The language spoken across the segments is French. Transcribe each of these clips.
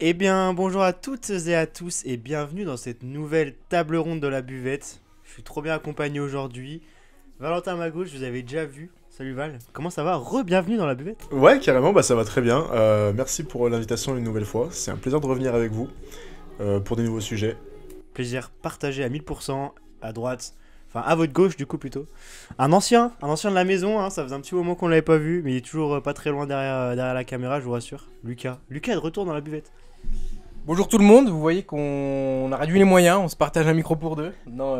Eh bien, bonjour à toutes et à tous et bienvenue dans cette nouvelle table ronde de la buvette. Je suis trop bien accompagné aujourd'hui. Valentin à ma gauche, vous avez déjà vu. Salut Val, comment ça va? Re-bienvenue dans la buvette. Ouais, carrément, ça va très bien. Merci pour l'invitation une nouvelle fois. C'est un plaisir de revenir avec vous pour des nouveaux sujets. Plaisir partagé à 1000%, à droite, enfin à votre gauche du coup plutôt. Un ancien de la maison, hein, ça faisait un petit moment qu'on l'avait pas vu, mais il est toujours pas très loin derrière la caméra, je vous rassure. Lucas est de retour dans la buvette. Bonjour tout le monde, vous voyez qu'on a réduit les moyens, on se partage un micro pour deux. Non,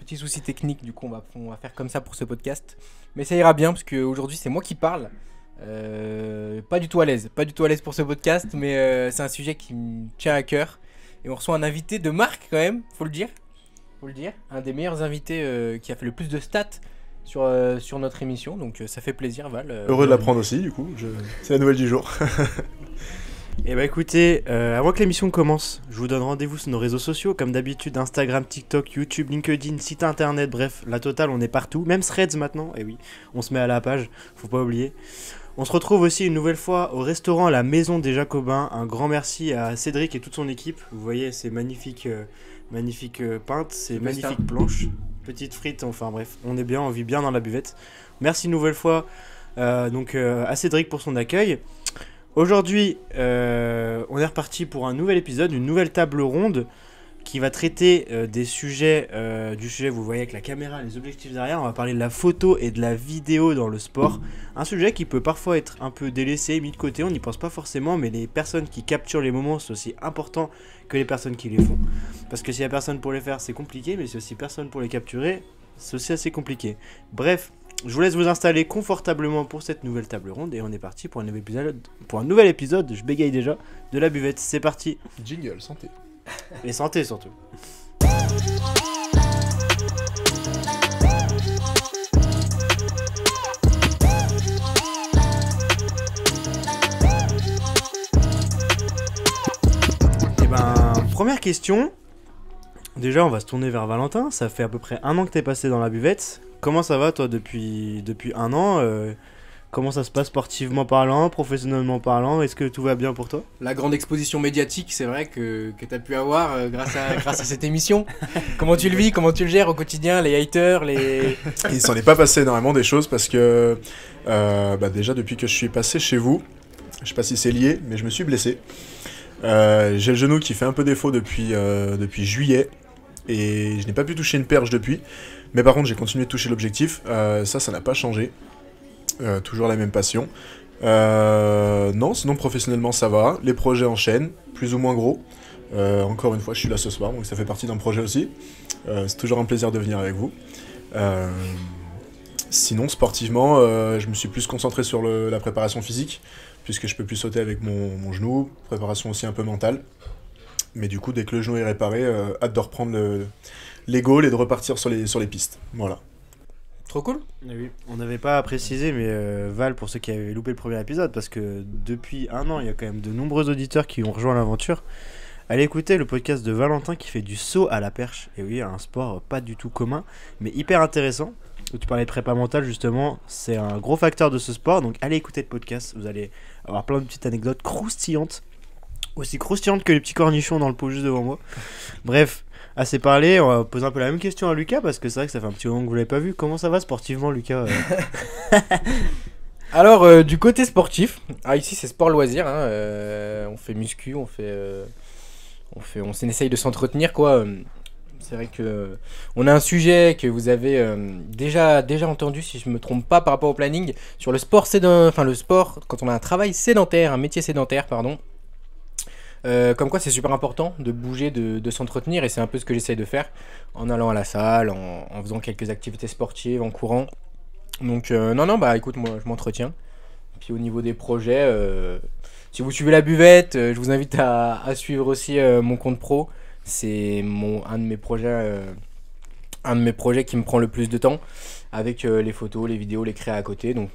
petit souci technique, du coup on va faire comme ça pour ce podcast. Mais ça ira bien parce qu'aujourd'hui c'est moi qui parle. Pas du tout à l'aise pour ce podcast, mais c'est un sujet qui me tient à cœur. Et on reçoit un invité de marque quand même, faut le dire. Un des meilleurs invités qui a fait le plus de stats sur notre émission, donc ça fait plaisir Val. Heureux de l'apprendre aussi, du coup. C'est la nouvelle du jour. Et bah écoutez, avant que l'émission commence, je vous donne rendez-vous sur nos réseaux sociaux, comme d'habitude, Instagram, TikTok, YouTube, LinkedIn, site internet, bref, la totale, on est partout, même Threads maintenant, et oui, on se met à la page, faut pas oublier. On se retrouve aussi une nouvelle fois au restaurant La Maison des Jacobins, un grand merci à Cédric et toute son équipe, vous voyez ces magnifiques pintes, ces magnifiques planches, petites frites, enfin bref, on est bien, on vit bien dans la buvette. Merci une nouvelle fois à Cédric pour son accueil. Aujourd'hui, on est reparti pour un nouvel épisode, une nouvelle table ronde qui va traiter du sujet, vous voyez avec la caméra, les objectifs derrière. On va parler de la photo et de la vidéo dans le sport. Un sujet qui peut parfois être un peu délaissé, mis de côté, on n'y pense pas forcément, mais les personnes qui capturent les moments, c'est aussi important que les personnes qui les font. Parce que s'il n'y a personne pour les faire, c'est compliqué, mais s'il n'y a aussi personne pour les capturer, c'est aussi assez compliqué. Bref. Je vous laisse vous installer confortablement pour cette nouvelle table ronde et on est parti pour un nouvel épisode, je bégaye déjà, de la buvette. C'est parti. Jingle, santé. Et santé surtout. Et première question. Déjà, on va se tourner vers Valentin. Ça fait à peu près un an que t'es passé dans la buvette. Comment ça va, toi, depuis un an Comment ça se passe sportivement parlant, professionnellement parlant? Est-ce que tout va bien pour toi? La grande exposition médiatique, c'est vrai que tu as pu avoir grâce à cette émission. Comment tu le vis, comment tu le gères au quotidien, les haters, Il s'en est pas passé énormément des choses parce que déjà depuis que je suis passé chez vous, je sais pas si c'est lié, mais je me suis blessé. J'ai le genou qui fait un peu défaut depuis juillet et je n'ai pas pu toucher une perche depuis. Mais par contre, j'ai continué de toucher l'objectif. Ça n'a pas changé. Toujours la même passion. Non, sinon professionnellement ça va. Les projets enchaînent, plus ou moins gros. Encore une fois, je suis là ce soir, donc ça fait partie d'un projet aussi. C'est toujours un plaisir de venir avec vous. Sinon, sportivement, je me suis plus concentré sur la préparation physique, puisque je peux plus sauter avec mon genou. Préparation aussi un peu mentale. Mais du coup, dès que le genou est réparé, hâte de reprendre les goals et de repartir sur les pistes. Voilà. Trop cool. Oui, on n'avait pas précisé, mais Val, pour ceux qui avaient loupé le premier épisode, parce que depuis un an, il y a quand même de nombreux auditeurs qui ont rejoint l'aventure. Allez écouter le podcast de Valentin qui fait du saut à la perche. Et oui, un sport pas du tout commun, mais hyper intéressant. Où tu parlais de prépa mentale, justement, c'est un gros facteur de ce sport. Donc allez écouter le podcast, vous allez avoir plein de petites anecdotes croustillantes. Aussi croustillantes que les petits cornichons dans le pot juste devant moi. Bref. Assez parlé, on va poser un peu la même question à Lucas parce que c'est vrai que ça fait un petit moment que vous l'avez pas vu. Comment ça va sportivement, Lucas? Alors, du côté sportif, ici c'est sport loisir, hein, on fait muscu, on essaye de s'entretenir quoi. C'est vrai que on a un sujet que vous avez déjà entendu, si je me trompe pas, par rapport au planning, sur le sport le sport quand on a un travail sédentaire, un métier sédentaire, pardon. Comme quoi c'est super important de bouger, de s'entretenir, et c'est un peu ce que j'essaye de faire en allant à la salle, en faisant quelques activités sportives, en courant. Donc écoute, moi je m'entretiens. Puis au niveau des projets, si vous suivez la buvette, je vous invite à suivre aussi mon compte pro. C'est un de mes projets qui me prend le plus de temps, avec les photos, les vidéos, les créas à côté. Donc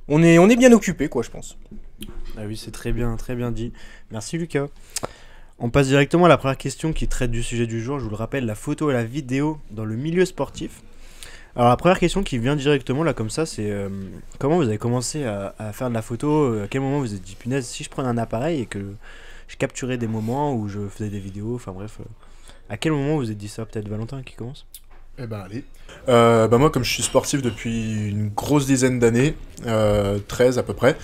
on est bien occupé quoi, je pense. Ah oui, c'est très bien dit. Merci Lucas. On passe directement à la première question qui traite du sujet du jour. Je vous le rappelle, la photo et la vidéo dans le milieu sportif. Alors la première question qui vient directement là comme ça, c'est comment vous avez commencé à faire de la photo? À quel moment vous vous êtes dit punaise, si je prenais un appareil et que je capturais des moments où je faisais des vidéos, enfin bref, à quel moment vous vous êtes dit ça? Peut-être Valentin qui commence? Eh ben allez. Bah moi comme je suis sportif depuis une grosse dizaine d'années, 13 à peu près,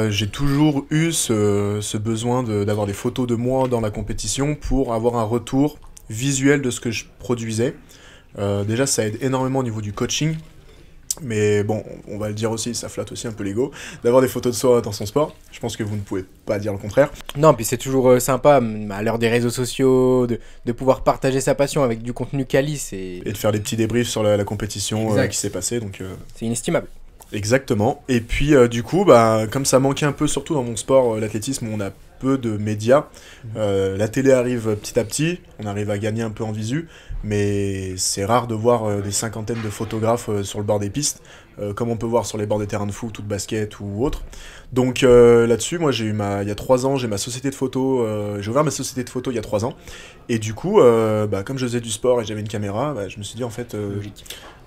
j'ai toujours eu ce besoin d'avoir des photos de moi dans la compétition pour avoir un retour visuel de ce que je produisais. Déjà ça aide énormément au niveau du coaching, mais bon, on va le dire aussi, ça flatte aussi un peu l'ego, d'avoir des photos de soi dans son sport. Je pense que vous ne pouvez pas dire le contraire. Non, puis c'est toujours sympa, à l'heure des réseaux sociaux, de pouvoir partager sa passion avec du contenu quali, Et de faire des petits débriefs sur la compétition Exact. qui s'est passée, donc... c'est inestimable. Exactement. Et puis du coup, bah, comme ça manquait un peu, surtout dans mon sport, l'athlétisme, on a peu de médias. La télé arrive petit à petit, on arrive à gagner un peu en visu, mais c'est rare de voir des cinquantaines de photographes sur le bord des pistes, comme on peut voir sur les bords des terrains de foot ou de basket ou autre. Donc là-dessus, moi il y a 3 ans, j'ai ma société de photo, j'ai ouvert ma société de photo il y a 3 ans, et du coup, bah, comme je faisais du sport et j'avais une caméra, bah, je me suis dit en fait...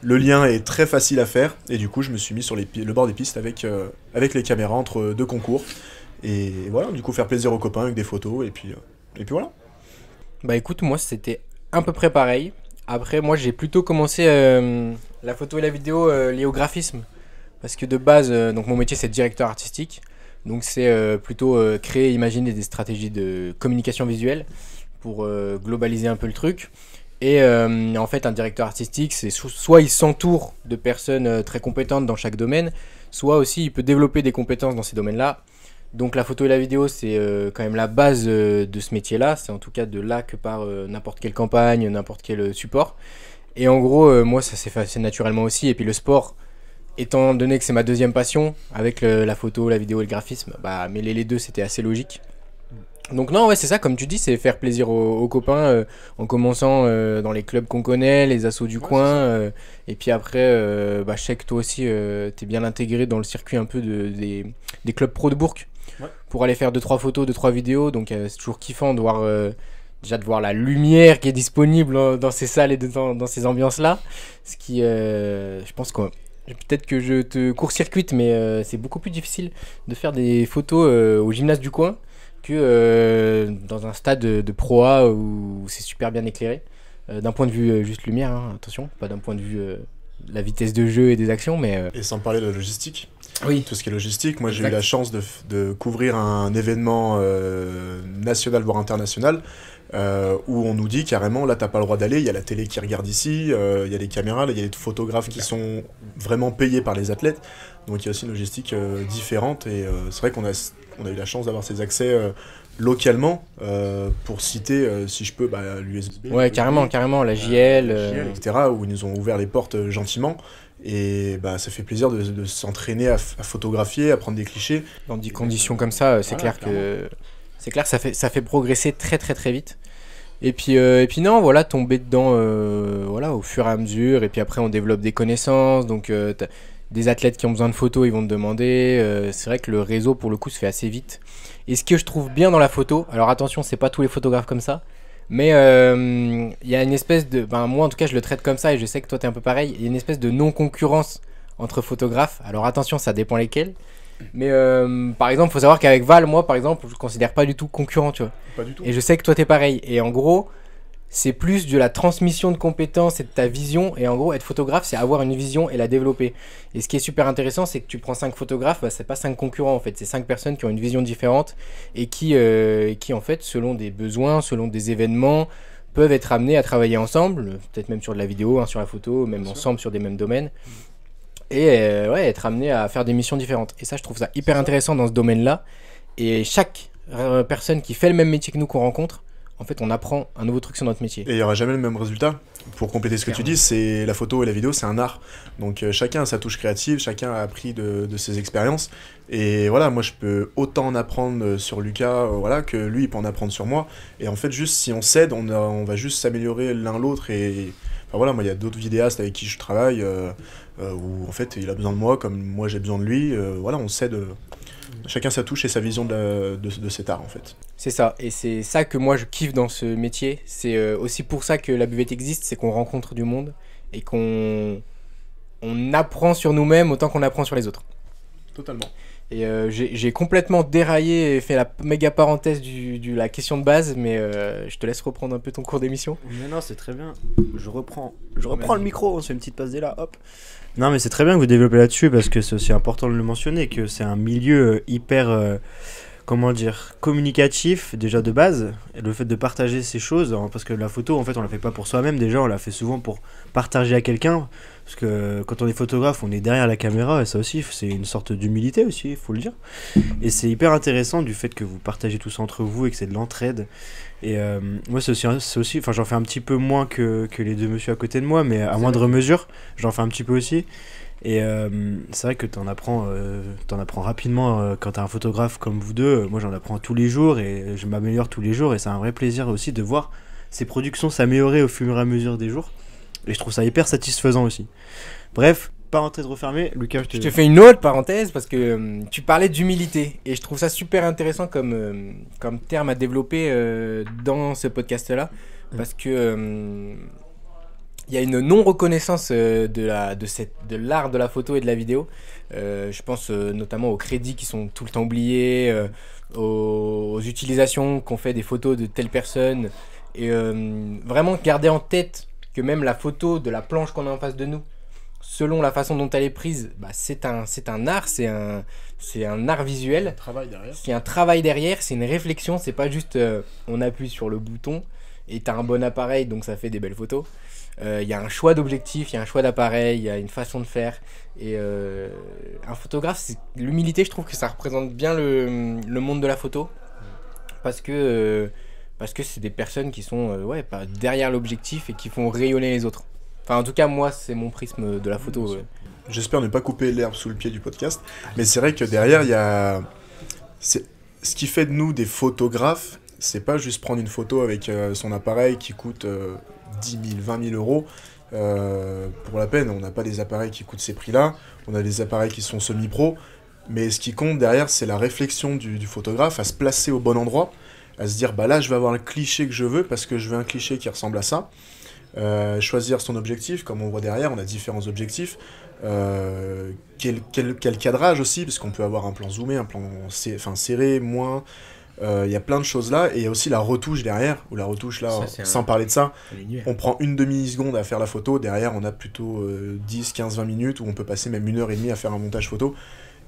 Le lien est très facile à faire, et du coup je me suis mis sur le bord des pistes avec les caméras entre 2 concours. Et voilà, du coup faire plaisir aux copains avec des photos, et puis voilà. Bah écoute, moi c'était à peu près pareil. Après, moi j'ai plutôt commencé la photo et la vidéo liées au graphisme. Parce que de base, donc mon métier c'est directeur artistique. Donc c'est plutôt créer, imaginer des stratégies de communication visuelle pour globaliser un peu le truc. Et en fait, un directeur artistique, c'est soit il s'entoure de personnes très compétentes dans chaque domaine, soit aussi il peut développer des compétences dans ces domaines-là. Donc la photo et la vidéo, c'est quand même la base de ce métier-là. C'est en tout cas de là que part n'importe quelle campagne, n'importe quel support. Et en gros, moi, ça s'est fait assez naturellement aussi. Et puis le sport, étant donné que c'est ma deuxième passion, avec la photo, la vidéo et le graphisme, bah, mêler les deux, c'était assez logique. Donc non, ouais, c'est ça, comme tu dis, c'est faire plaisir aux copains en commençant dans les clubs qu'on connaît, les assos du coin. Et puis après, bah, je sais que toi aussi, t'es bien intégré dans le circuit un peu des clubs pro de Bourg. Ouais. Pour aller faire 2-3 photos, 2-3 vidéos. Donc c'est toujours kiffant de voir, déjà de voir la lumière qui est disponible dans ces salles et dans ces ambiances-là. Ce qui, je pense que... Peut-être que je te court-circuite, mais c'est beaucoup plus difficile de faire des photos au gymnase du coin que dans un stade de Pro A où c'est super bien éclairé. D'un point de vue juste lumière, hein, attention, pas d'un point de vue de la vitesse de jeu et des actions, mais... Et sans parler de la logistique. Oui. Tout ce qui est logistique, moi j'ai Exact. eu la chance de couvrir un événement national voire international où on nous dit carrément là t'as pas le droit d'aller, il y a la télé qui regarde ici, il y a les caméras, là, il y a les photographes qui sont vraiment payés par les athlètes, donc il y a aussi une logistique différente, et c'est vrai qu'on a eu la chance d'avoir ces accès localement, pour citer, si je peux, bah, l'USB. Ouais, carrément, la JL. etc., où ils nous ont ouvert les portes gentiment. Et bah, ça fait plaisir de s'entraîner à photographier, à prendre des clichés. Dans des conditions comme ça, c'est Voilà, clair que ça fait progresser très très très vite. Et puis non, voilà, tomber dedans voilà, au fur et à mesure. Et puis après, on développe des connaissances. Donc, t'as des athlètes qui ont besoin de photos, ils vont te demander. C'est vrai que le réseau, pour le coup, se fait assez vite. Et ce que je trouve bien dans la photo, alors attention, c'est pas tous les photographes comme ça, mais il y a une espèce de... Ben, moi, en tout cas, je le traite comme ça, et je sais que toi, t'es un peu pareil. Il y a une espèce de non-concurrence entre photographes. Alors attention, ça dépend lesquels. Mais par exemple, faut savoir qu'avec Val, moi, par exemple, je le considère pas du tout concurrent, tu vois. Pas du tout. Et je sais que toi, t'es pareil. Et en gros, c'est plus de la transmission de compétences et de ta vision. Et en gros, être photographe, c'est avoir une vision et la développer. Et ce qui est super intéressant, c'est que tu prends 5 photographes, bah, c'est pas 5 concurrents en fait. C'est 5 personnes qui ont une vision différente et qui en fait, selon des besoins, selon des événements, peuvent être amenés à travailler ensemble. Peut-être même sur de la vidéo, hein, sur la photo, même ensemble sur des mêmes domaines. Et ouais, être amenés à faire des missions différentes. Et ça, je trouve ça hyper intéressant dans ce domaine-là. Et chaque personne qui fait le même métier que nous qu'on rencontre, en fait, on apprend un nouveau truc sur notre métier. Et il n'y aura jamais le même résultat. Pour compléter ce que tu dis, c'est la photo et la vidéo, c'est un art. Donc chacun a sa touche créative, chacun a appris de ses expériences. Et voilà, moi je peux autant en apprendre sur Lucas, voilà, que lui il peut en apprendre sur moi. Et en fait, juste si on s'aide, on va juste s'améliorer l'un l'autre. Et enfin, voilà, moi il y a d'autres vidéastes avec qui je travaille où en fait il a besoin de moi comme moi j'ai besoin de lui. Voilà, on s'aide. Chacun sa touche et sa vision de cet art en fait. C'est ça, et c'est ça que moi je kiffe dans ce métier. C'est aussi pour ça que la buvette existe, c'est qu'on rencontre du monde et qu'on on apprend sur nous-mêmes autant qu'on apprend sur les autres. Totalement. Et j'ai complètement déraillé et fait la méga parenthèse de la question de base, mais je te laisse reprendre un peu ton cours d'émission. Mais non, c'est très bien. Je reprends le micro, on se fait une petite passe là, hop. Non, mais c'est très bien que vous développez là-dessus parce que c'est aussi important de le mentionner, que c'est un milieu hyper, comment dire, communicatif déjà de base. Et le fait de partager ces choses, parce que la photo, en fait, on la fait pas pour soi-même déjà, on la fait souvent pour partager à quelqu'un. Parce que quand on est photographe, on est derrière la caméra et ça aussi, c'est une sorte d'humilité aussi, il faut le dire. Et c'est hyper intéressant du fait que vous partagez tout ça entre vous et que c'est de l'entraide. Et moi, c'est aussi, enfin, j'en fais un petit peu moins que les deux messieurs à côté de moi, mais à moindre mesure, j'en fais un petit peu aussi. Et c'est vrai que t'en apprends rapidement quand t'es un photographe comme vous deux. Moi, j'en apprends tous les jours et je m'améliore tous les jours. Et c'est un vrai plaisir aussi de voir ces productions s'améliorer au fur et à mesure des jours. Et je trouve ça hyper satisfaisant aussi. Bref, parenthèse refermée. Lucas, je te fais une autre parenthèse parce que tu parlais d'humilité. Et je trouve ça super intéressant comme terme à développer dans ce podcast-là. Parce que il y a une non-reconnaissance de l'art de la photo et de la vidéo. Je pense notamment aux crédits qui sont tout le temps oubliés, aux utilisations qu'on fait des photos de telle personne. Et vraiment garder en tête que même la photo de la planche qu'on a en face de nous, selon la façon dont elle est prise, bah c'est un art, c'est un art visuel. C'est un travail derrière, c'est une réflexion, c'est pas juste on appuie sur le bouton et t'as un bon appareil donc ça fait des belles photos. Il y a un choix d'objectif, il y a un choix d'appareil, il y a une façon de faire. Et un photographe, l'humilité, je trouve que ça représente bien le monde de la photo. Parce que c'est des personnes qui sont pas derrière l'objectif et qui font rayonner les autres. Enfin, en tout cas, moi, c'est mon prisme de la photo. J'espère ne pas couper l'herbe sous le pied du podcast, mais c'est vrai que derrière, il y a... ce qui fait de nous des photographes, c'est pas juste prendre une photo avec son appareil qui coûte 10 000, 20 000 euros. Pour la peine, on n'a pas des appareils qui coûtent ces prix-là, on a des appareils qui sont semi-pro, mais ce qui compte derrière, c'est la réflexion du photographe à se placer au bon endroit, à se dire, bah là, je vais avoir le cliché que je veux parce que je veux un cliché qui ressemble à ça. Choisir son objectif, comme on voit derrière, on a différents objectifs. Quel cadrage aussi, parce qu'on peut avoir un plan zoomé, un plan serré, moins. Il y a plein de choses là, et il y a aussi la retouche derrière, ou la retouche là, sans parler de ça, on prend une demi-seconde à faire la photo, derrière on a plutôt 10, 15, 20 minutes, où on peut passer même 1h30 à faire un montage photo,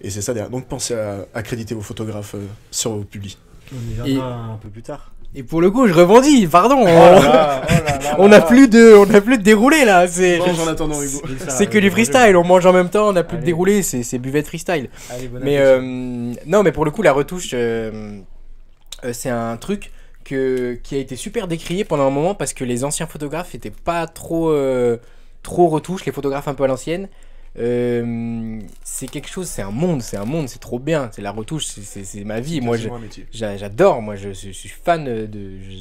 et c'est ça derrière. Donc pensez à accréditer vos photographes sur vos publis. On y viendra un peu plus tard. Et pour le coup, je rebondis, pardon. On n'a plus de déroulé là. Mange en attendant, Hugo. C'est que du freestyle. On mange en même temps, on n'a plus de déroulé. C'est buvette freestyle. Allez, mais non, mais pour le coup, la retouche, c'est un truc qui a été super décrié pendant un moment parce que les anciens photographes étaient pas trop retouches, les photographes un peu à l'ancienne. C'est quelque chose, c'est un monde, c'est trop bien. C'est la retouche, c'est ma vie. Moi, j'adore. Moi, je suis fan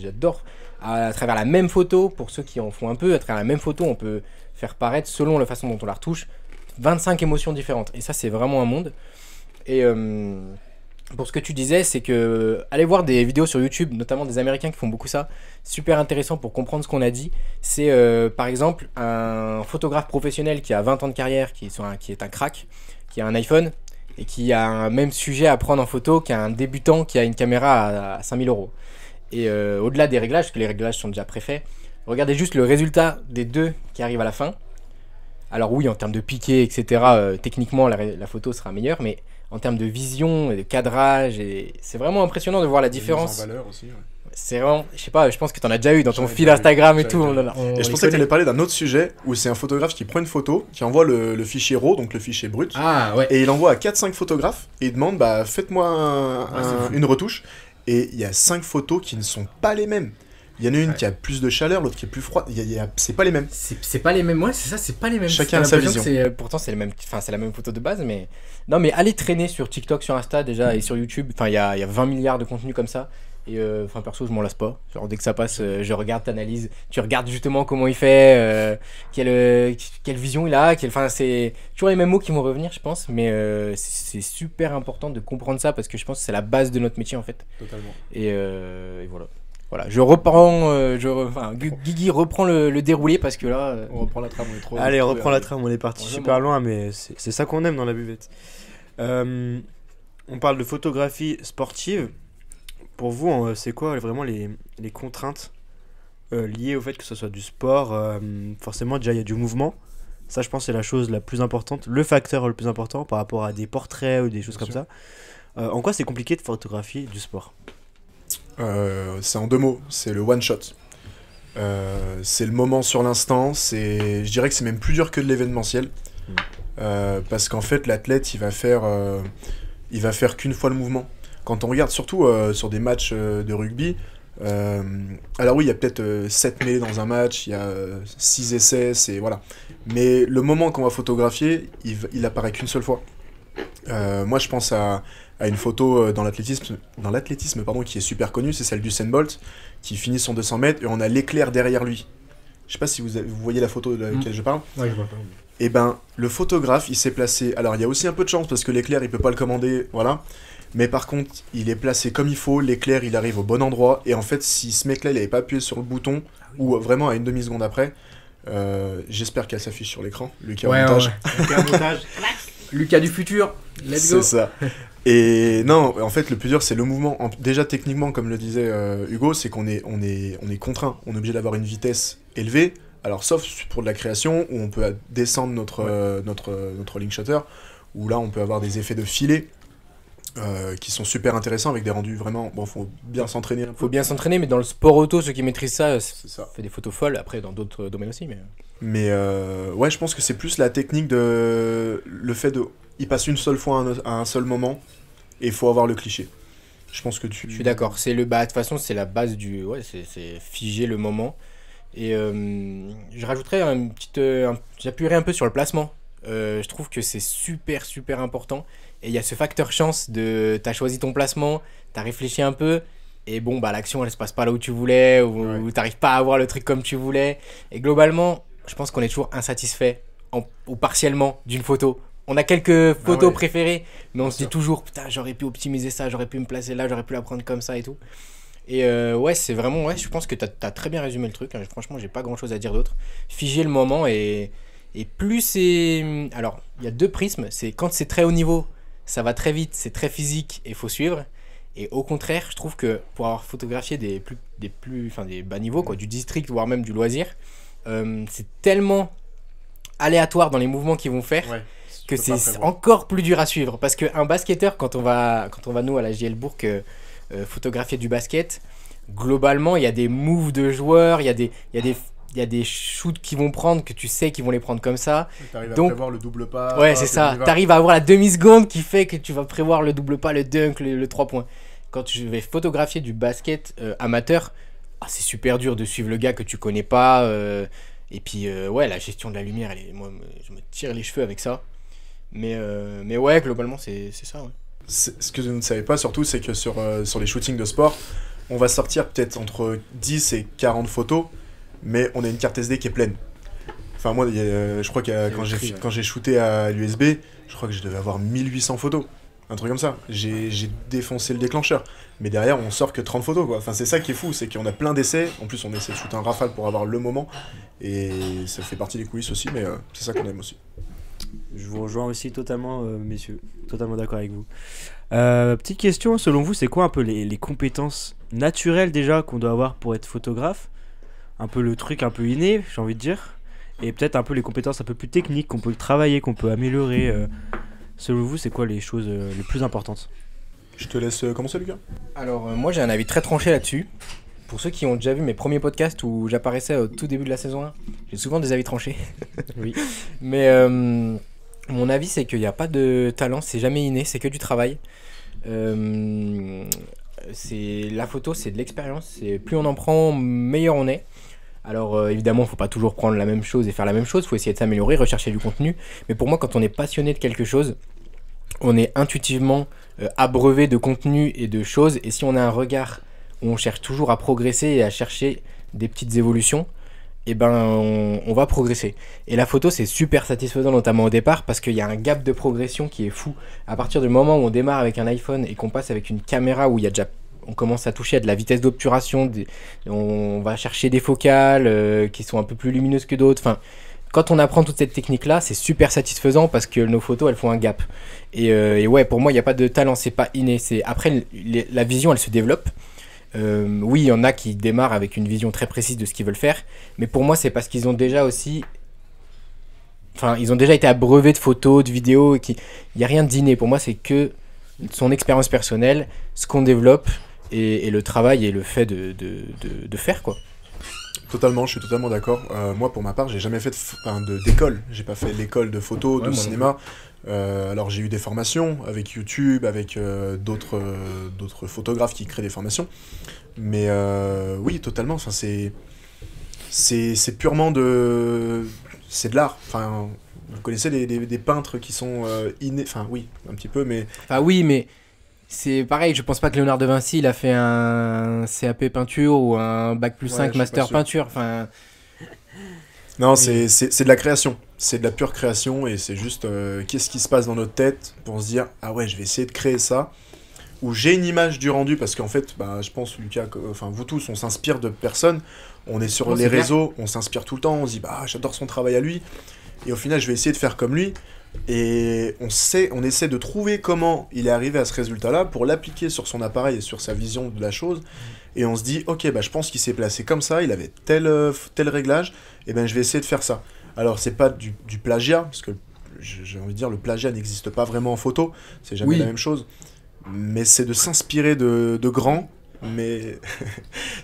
j'adore. À travers la même photo, pour ceux qui en font un peu, à travers la même photo, on peut faire paraître, selon la façon dont on la retouche, 25 émotions différentes. Et ça, c'est vraiment un monde. Et pour ce que tu disais, c'est que allez voir des vidéos sur YouTube, notamment des Américains qui font beaucoup ça, super intéressant pour comprendre ce qu'on a dit. C'est par exemple un photographe professionnel qui a 20 ans de carrière, qui est un crack, qui a un iPhone et qui a un même sujet à prendre en photo qu'un débutant qui a une caméra à 5000 euros. Et au-delà des réglages, parce que les réglages sont déjà préfaits, regardez juste le résultat des deux qui arrivent à la fin. Alors oui, en termes de piqué, etc., techniquement la photo sera meilleure, mais en termes de vision et de cadrage, et c'est vraiment impressionnant de voir la différence. En valeur aussi, ouais. C'est vraiment, je sais pas, je pense que t'en as déjà eu dans ton fil Instagram et tout. Et je pensais que t'allais parler d'un autre sujet où c'est un photographe qui prend une photo, qui envoie le fichier RAW, donc le fichier brut, et il envoie à 4-5 photographes et il demande bah faites-moi une retouche. Et il y a 5 photos qui ne sont pas les mêmes. Il y en a une qui a plus de chaleur, l'autre qui est plus froide. C'est pas les mêmes. C'est pas les mêmes. Ouais, c'est ça, c'est pas les mêmes. Chacun a sa vision. Pourtant, c'est la même photo de base, mais non, mais allez traîner sur TikTok, sur Insta déjà et sur YouTube. Enfin, il y a 20 milliards de contenus comme ça. Et perso, je m'en lasse pas. Genre, dès que ça passe, je regarde, t'analyses. Tu regardes justement comment il fait, quelle vision il a. C'est toujours les mêmes mots qui vont revenir, je pense. Mais c'est super important de comprendre ça parce que je pense que c'est la base de notre métier en fait. Totalement. Et voilà. Voilà, je reprends, enfin, Guigui reprend le déroulé parce que là... On reprend la trame, on est trop... Allez, reprends la trame, on est parti Vraiment. super loin, mais c'est ça qu'on aime dans la buvette. On parle de photographie sportive. Pour vous, c'est quoi vraiment les contraintes liées au fait que ce soit du sport? Forcément, déjà, il y a du mouvement. Ça, je pense, c'est la chose la plus importante, le facteur le plus important par rapport à des portraits ou des choses Bien comme sûr. ça. En quoi c'est compliqué de photographier du sport? C'est en 2 mots, c'est le one shot. C'est le moment sur l'instant, je dirais que c'est même plus dur que de l'événementiel. Parce qu'en fait, l'athlète, il va faire qu'une fois le mouvement. Quand on regarde surtout sur des matchs de rugby, alors oui, il y a peut-être 7 mêlées dans un match, il y a 6 essais, voilà. Mais le moment qu'on va photographier, il apparaît qu'une seule fois. Moi, je pense à une photo dans l'athlétisme pardon, qui est super connue, c'est celle d'Usain Bolt, qui finit son 200 mètres et on a l'éclair derrière lui. Je sais pas si vous voyez la photo de laquelle je parle. Ouais, je vois pas. Et ben, le photographe, il s'est placé... Alors, il y a aussi un peu de chance, parce que l'éclair, il peut pas le commander, voilà. Mais par contre, il est placé comme il faut, l'éclair, il arrive au bon endroit, et en fait, si ce mec-là, il avait pas appuyé sur le bouton, ou vraiment à une demi-seconde après, j'espère qu'elle s'affiche sur l'écran, Lucas au montage. Lucas du futur, let's C'est go. ça. Et non, en fait, le plus dur, c'est le mouvement. Déjà, techniquement, comme le disait Hugo, c'est qu'on est contraint. On est obligé d'avoir une vitesse élevée. Alors, sauf pour de la création, où on peut descendre notre link shutter, où là, on peut avoir des effets de filet qui sont super intéressants avec des rendus vraiment... Bon, faut bien s'entraîner un peu. Faut bien s'entraîner, mais dans le sport auto, ceux qui maîtrisent ça, C'est ça. fait des photos folles. Après, dans d'autres domaines aussi, mais... Mais ouais, je pense que c'est plus la technique de... Le fait de... Il passe une seule fois à un seul moment, et il faut avoir le cliché. Je pense que tu... Je suis d'accord. C'est de toute façon, c'est la base du... Ouais, c'est figer le moment. Et je rajouterais j'appuierais un peu sur le placement. Je trouve que c'est super, super important. Et il y a ce facteur chance de... T'as choisi ton placement, t'as réfléchi un peu, et bon, bah l'action, elle se passe pas là où tu voulais, ou t'arrives pas à avoir le truc comme tu voulais. Et globalement, je pense qu'on est toujours insatisfait, ou partiellement, d'une photo. On a quelques photos préférées, mais on se dit toujours, putain, j'aurais pu optimiser ça, j'aurais pu me placer là, j'aurais pu la prendre comme ça et tout. Et ouais, c'est vraiment, ouais, je pense que t'as très bien résumé le truc. Hein. Franchement, j'ai pas grand chose à dire d'autre. Figer le moment et plus c'est. Alors, il y a 2 prismes. C'est quand c'est très haut niveau, ça va très vite, c'est très physique et il faut suivre. Et au contraire, je trouve que pour avoir photographié des bas niveaux, quoi, du district, voire même du loisir, c'est tellement aléatoire dans les mouvements qu'ils vont faire. Ouais. Que c'est encore plus dur à suivre parce qu'un basketteur quand on va nous à la JL Bourg photographier du basket, globalement il y a des moves de joueurs, il y a des shoots qu'ils vont prendre que tu sais qu'ils vont les prendre comme ça. T'arrives Donc- à prévoir le double pas. Ouais, c'est ça. T'arrives à avoir la demi-seconde qui fait que tu vas prévoir le double pas, le dunk, le 3 points. Quand je vais photographier du basket amateur, c'est super dur de suivre le gars que tu connais pas. Et puis ouais, la gestion de la lumière, moi je me tire les cheveux avec ça. Mais ouais, globalement c'est ça. Ouais. Ce que je ne savais pas surtout, c'est que sur les shootings de sport, on va sortir peut-être entre 10 et 40 photos, mais on a une carte SD qui est pleine. Enfin moi, je crois que quand j'ai shooté à l'USB, je crois que je devais avoir 1800 photos. Un truc comme ça. J'ai défoncé le déclencheur. Mais derrière, on sort que 30 photos, quoi. Enfin, c'est ça qui est fou, c'est qu'on a plein d'essais. En plus, on essaie de shooter un rafale pour avoir le moment. Et ça fait partie des coulisses aussi, mais c'est ça qu'on aime aussi. Je vous rejoins aussi totalement, messieurs. Totalement d'accord avec vous. Petite question, selon vous, c'est quoi un peu les compétences naturelles déjà qu'on doit avoir pour être photographe? Un peu le truc un peu inné, j'ai envie de dire. Et peut-être un peu les compétences un peu plus techniques qu'on peut travailler, qu'on peut améliorer. Selon vous, c'est quoi les choses les plus importantes? Je te laisse commencer, Lucas. Alors moi j'ai un avis très tranché là-dessus. Pour ceux qui ont déjà vu mes premiers podcasts où j'apparaissais au tout début de la saison 1, j'ai souvent des avis tranchés. Oui. Mais mon avis c'est qu'il n'y a pas de talent, c'est jamais inné, c'est que du travail. La photo, c'est de l'expérience, plus on en prend, meilleur on est. Alors évidemment, il ne faut pas toujours prendre la même chose et faire la même chose, il faut essayer de s'améliorer, rechercher du contenu. Mais pour moi, quand on est passionné de quelque chose, on est intuitivement abreuvé de contenu et de choses. Et si on a un regard où on cherche toujours à progresser et à chercher des petites évolutions, eh ben on va progresser. Et la photo, c'est super satisfaisant, notamment au départ, parce qu'il y a un gap de progression qui est fou. À partir du moment où on démarre avec un iPhone et qu'on passe avec une caméra où il y a déjà on commence à toucher à de la vitesse d'obturation, on va chercher des focales qui sont un peu plus lumineuses que d'autres. Enfin, quand on apprend toute cette technique-là, c'est super satisfaisant parce que nos photos, elles font un gap. Et ouais, pour moi, il n'y a pas de talent, c'est pas inné. Après, la vision, elle se développe. Oui, il y en a qui démarrent avec une vision très précise de ce qu'ils veulent faire, mais pour moi, c'est parce qu'ils ont déjà aussi... Enfin, ils ont déjà été abreuvés de photos, de vidéos, il n'y a rien d'inné. Pour moi, c'est que son expérience personnelle, ce qu'on développe, et le travail et le fait de faire, quoi. Totalement, je suis totalement d'accord. Moi, pour ma part, j'ai jamais fait d'école. J'ai pas fait l'école de photo, de cinéma. Alors, j'ai eu des formations avec YouTube, avec d'autres photographes qui créent des formations. Mais oui, totalement. Enfin, c'est purement de... C'est de l'art. Enfin, vous connaissez des peintres qui sont innés... Enfin, oui, un petit peu, mais... Enfin, oui, mais... C'est pareil, je pense pas que Léonard de Vinci il a fait un CAP peinture ou un bac plus 5 master peinture. Enfin... Non, c'est de la création. C'est de la pure création et c'est juste qu'est-ce qui se passe dans notre tête pour se dire ah ouais, je vais essayer de créer ça. Ou j'ai une image du rendu parce qu'en fait, je pense, Lucas, enfin vous tous, on s'inspire de personnes. On est sur les réseaux, on s'inspire tout le temps. On se dit j'adore son travail à lui. Et au final, je vais essayer de faire comme lui. Et on essaie de trouver comment il est arrivé à ce résultat-là pour l'appliquer sur son appareil et sur sa vision de la chose. Et on se dit, ok, je pense qu'il s'est placé comme ça, il avait tel réglage, et je vais essayer de faire ça. Alors, c'est pas du plagiat, parce que j'ai envie de dire, le plagiat n'existe pas vraiment en photo, c'est jamais la même chose. Mais c'est de s'inspirer de grands, mais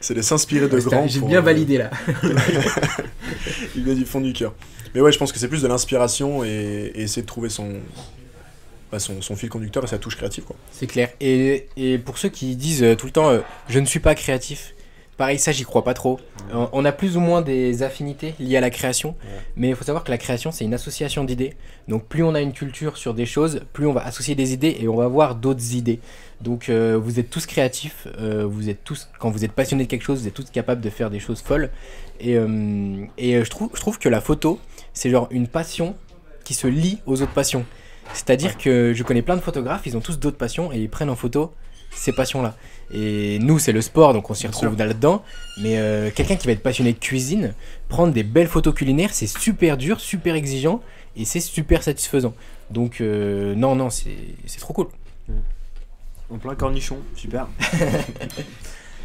c'est de s'inspirer de grands. J'ai bien validé là. Il vient du fond du cœur. Mais ouais, je pense que c'est plus de l'inspiration et essayer de trouver son fil conducteur et sa touche créative, quoi. C'est clair. Et pour ceux qui disent tout le temps je ne suis pas créatif, pareil, ça j'y crois pas trop. On a plus ou moins des affinités liées à la création, mais il faut savoir que la création c'est une association d'idées. Donc plus on a une culture sur des choses, plus on va associer des idées et on va voir d'autres idées. Donc vous êtes tous créatifs, vous êtes tous, quand vous êtes passionné de quelque chose, vous êtes tous capables de faire des choses folles. Et je trouve que la photo, c'est genre une passion qui se lie aux autres passions. C'est-à-dire que je connais plein de photographes, ils ont tous d'autres passions et ils prennent en photo ces passions-là. Et nous, c'est le sport, donc on s'y retrouve là-dedans. Mais quelqu'un qui va être passionné de cuisine, prendre des belles photos culinaires, c'est super dur, super exigeant et c'est super satisfaisant. Donc non, c'est trop cool. En plein cornichon, super.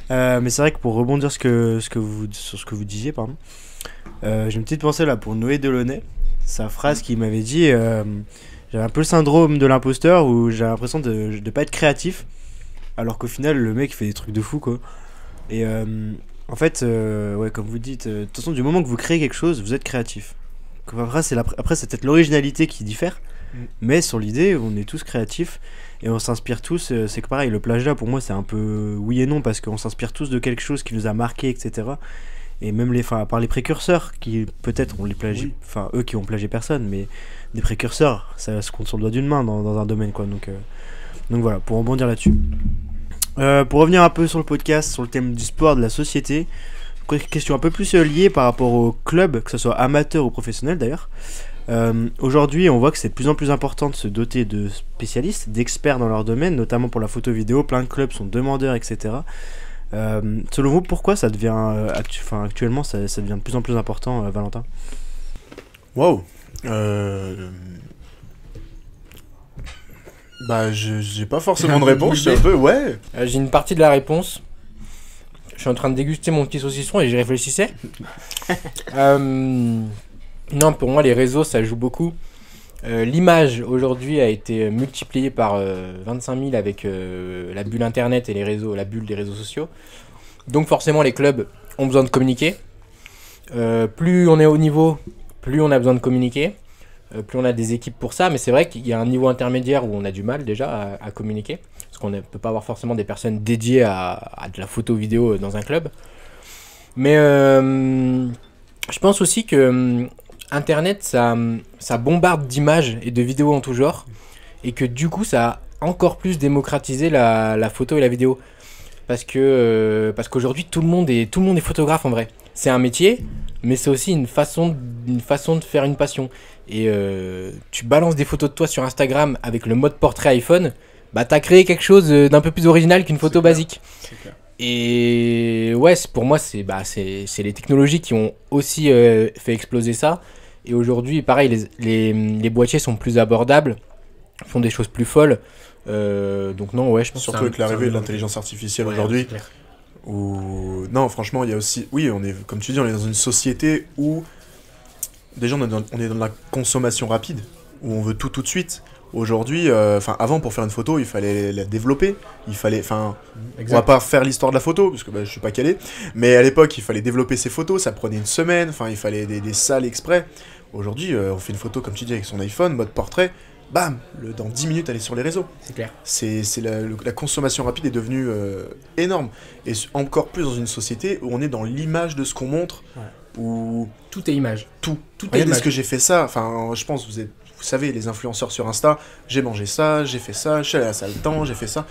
Mais c'est vrai que pour rebondir sur ce que vous disiez, pardon, j'ai une petite pensée là pour Noé Delaunay. Sa phrase qu'il m'avait dit, j'avais un peu le syndrome de l'imposteur où j'ai l'impression de pas être créatif, alors qu'au final le mec fait des trucs de fou, quoi. Et en fait, ouais, comme vous dites, de toute façon, du moment que vous créez quelque chose, vous êtes créatif. Après, c'est peut-être l'originalité qui diffère, mais sur l'idée, on est tous créatifs et on s'inspire tous. C'est que pareil, le plagiat pour moi c'est un peu oui et non, parce qu'on s'inspire tous de quelque chose qui nous a marqué, etc. Et même à part les précurseurs qui peut-être on les plagie, enfin eux qui ont plagié personne, mais des précurseurs, ça se compte sur le doigt d'une main dans un domaine, quoi. Donc voilà, pour rebondir là-dessus. Pour revenir un peu sur le podcast, sur le thème du sport, de la société, question un peu plus liée par rapport au club, que ce soit amateur ou professionnel d'ailleurs. Aujourd'hui, on voit que c'est de plus en plus important de se doter de spécialistes, d'experts dans leur domaine, notamment pour la photo vidéo. Plein de clubs sont demandeurs, etc. Selon vous, pourquoi ça devient actuellement ça devient de plus en plus important, Valentin? Waouh. J'ai pas forcément de réponse. Je suis un peu j'ai une partie de la réponse. Je suis en train de déguster mon petit saucisson et j'y réfléchissais. Non, pour moi, les réseaux, ça joue beaucoup. L'image, aujourd'hui, a été multipliée par 25 000 avec la bulle Internet et les réseaux, la bulle des réseaux sociaux. Donc forcément, les clubs ont besoin de communiquer. Plus on est haut niveau, plus on a besoin de communiquer. Plus on a des équipes pour ça. Mais c'est vrai qu'il y a un niveau intermédiaire où on a du mal déjà à communiquer. Parce qu'on ne peut pas avoir forcément des personnes dédiées à de la photo vidéo dans un club. Mais je pense aussi que Internet, ça bombarde d'images et de vidéos en tout genre, et que du coup, ça a encore plus démocratisé la photo et la vidéo. Parce qu'aujourd'hui, tout le monde est photographe en vrai. C'est un métier, mais c'est aussi une façon de faire une passion. Et tu balances des photos de toi sur Instagram avec le mode portrait iPhone, bah t'as créé quelque chose d'un peu plus original qu'une photo clair. basique. C'est clair. Et ouais, pour moi, c'est les technologies qui ont aussi fait exploser ça. Et aujourd'hui, pareil, les boîtiers sont plus abordables, font des choses plus folles. Donc non, ouais, je pense Surtout que avec l'arrivée de l'intelligence artificielle aujourd'hui. Où... Non, franchement, il y a aussi... Oui, on est, comme tu dis, on est dans une société où... Déjà, on est dans la consommation rapide, où on veut tout de suite. Aujourd'hui, avant, pour faire une photo, il fallait la développer. Il fallait... On va pas faire l'histoire de la photo, parce que je suis pas calé. Mais à l'époque, il fallait développer ses photos, ça prenait une semaine. Il fallait des salles exprès. Aujourd'hui, on fait une photo, comme tu dis, avec son iPhone, mode portrait. Bam, dans 10 minutes, elle est sur les réseaux. c'est clair. La consommation rapide est devenue énorme. Et encore plus dans une société où on est dans l'image de ce qu'on montre. Ouais. Où Tout est image. tout. Rien Est-ce de que j'ai fait ça? Je pense, vous savez, les influenceurs sur Insta, j'ai mangé ça, j'ai fait ça, je suis allé à la salle de temps, j'ai fait ça.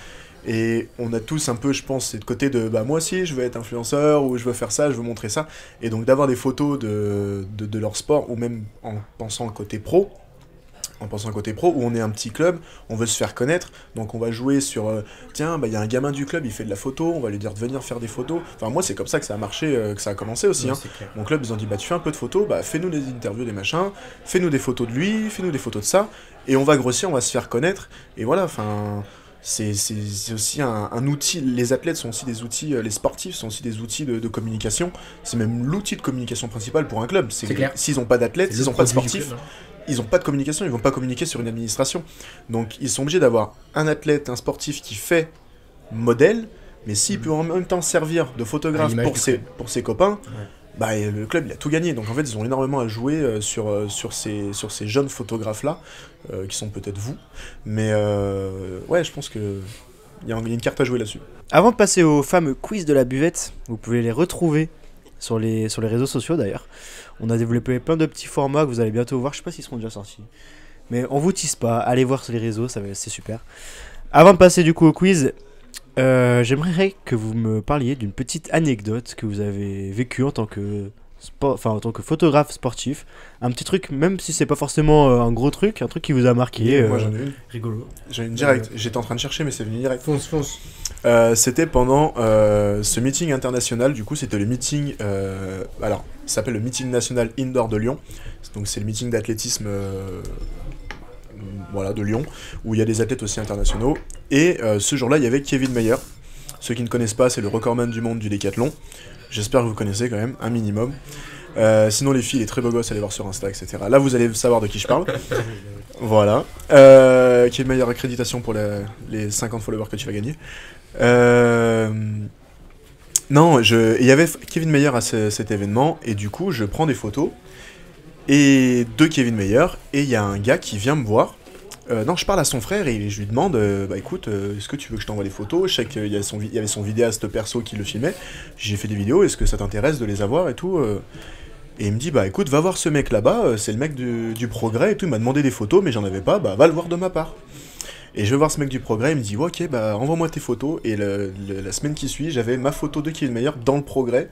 Et on a tous un peu, je pense, cette côté de moi aussi, je veux être influenceur, ou je veux faire ça, je veux montrer ça. Et donc d'avoir des photos de leur sport, ou même en pensant le côté pro, où on est un petit club, on veut se faire connaître, donc on va jouer sur tiens, il y a un gamin du club, il fait de la photo, on va lui dire de venir faire des photos. Moi c'est comme ça que ça a marché, que ça a commencé aussi. Ouais, Hein. Mon club, ils ont dit tu fais un peu de photos, fais-nous des interviews, des machins, fais-nous des photos de lui, fais-nous des photos de ça, et on va grossir, on va se faire connaître, et voilà, c'est aussi un outil. Les athlètes sont aussi des outils, les sportifs sont aussi des outils de communication. C'est même l'outil de communication principal pour un club. C'est clair. S'ils n'ont pas d'athlètes, s'ils n'ont pas de produit du sportifs, club, hein. ils n'ont pas de communication, ils vont pas communiquer sur une administration. Donc ils sont obligés d'avoir un athlète, un sportif qui fait modèle, mais s'il peut en même temps servir de photographe l'image du club. pour ses copains, le club il a tout gagné. Donc en fait ils ont énormément à jouer sur ces jeunes photographes-là, qui sont peut-être vous. Mais je pense que il y a une carte à jouer là-dessus. Avant de passer au fameux quiz de la buvette, vous pouvez les retrouver sur les réseaux sociaux d'ailleurs. On a développé plein de petits formats que vous allez bientôt voir. Je sais pas s'ils seront déjà sortis. Mais on vous tease pas. Allez voir sur les réseaux, c'est super. Avant de passer du coup au quiz, j'aimerais que vous me parliez d'une petite anecdote que vous avez vécue en tant que photographe sportif. Un petit truc, même si c'est pas forcément un gros truc, un truc qui vous a marqué. Moi j'en ai une. Rigolo. J'en ai une direct. J'étais en train de chercher, mais c'est venu direct. Fonce. C'était pendant ce meeting international. Du coup, c'était le meeting. Alors, ça s'appelle le meeting national indoor de Lyon. Donc, c'est le meeting d'athlétisme de Lyon, où il y a des athlètes aussi internationaux. Et ce jour-là, il y avait Kevin Mayer. Ceux qui ne connaissent pas, c'est le recordman du monde du décathlon. J'espère que vous connaissez quand même, un minimum. Sinon, les filles, il est très beau gosse, allez voir sur Insta, etc. Là, vous allez savoir de qui je parle. Voilà. Qui est meilleure accréditation pour les 50 followers que tu vas gagner. Il y avait Kevin Mayer à cet événement, et du coup, je prends des photos de Kevin Mayer, et il y a un gars qui vient me voir. Je parle à son frère et je lui demande écoute, est-ce que tu veux que je t'envoie des photos? Je sais qu'il y avait son vidéaste perso qui le filmait. J'ai fait des vidéos, est-ce que ça t'intéresse de les avoir et tout Et il me dit écoute, va voir ce mec là-bas, c'est le mec du Progrès et tout. Il m'a demandé des photos, mais j'en avais pas, va le voir de ma part. Et je vais voir ce mec du Progrès, il me dit ok, envoie-moi tes photos. Et la semaine qui suit, j'avais ma photo de Kevin Mayer dans le Progrès.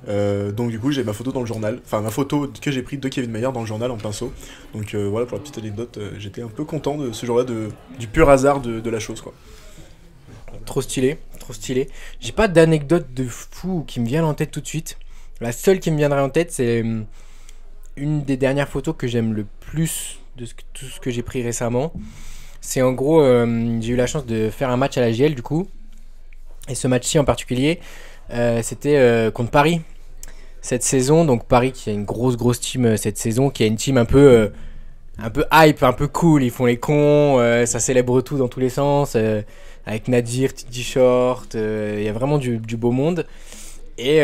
Donc du coup j'ai ma photo dans le journal, ma photo que j'ai prise de Kevin Mayer dans le journal en pinceau. Donc voilà pour la petite anecdote, j'étais un peu content de ce jour-là, du pur hasard de la chose quoi. Trop stylé. J'ai pas d'anecdote de fou qui me vient en tête tout de suite. La seule qui me viendrait en tête, c'est une des dernières photos que j'aime le plus de tout ce que j'ai pris récemment. C'est en gros, j'ai eu la chance de faire un match à la GL du coup. Et ce match-ci en particulier, c'était contre Paris cette saison. Donc Paris qui a une grosse team cette saison, qui a une team un peu hype, un peu cool. Ils font les cons, ça célèbre tout dans tous les sens, avec Nadir, Titi Short, il y a vraiment du beau monde. Et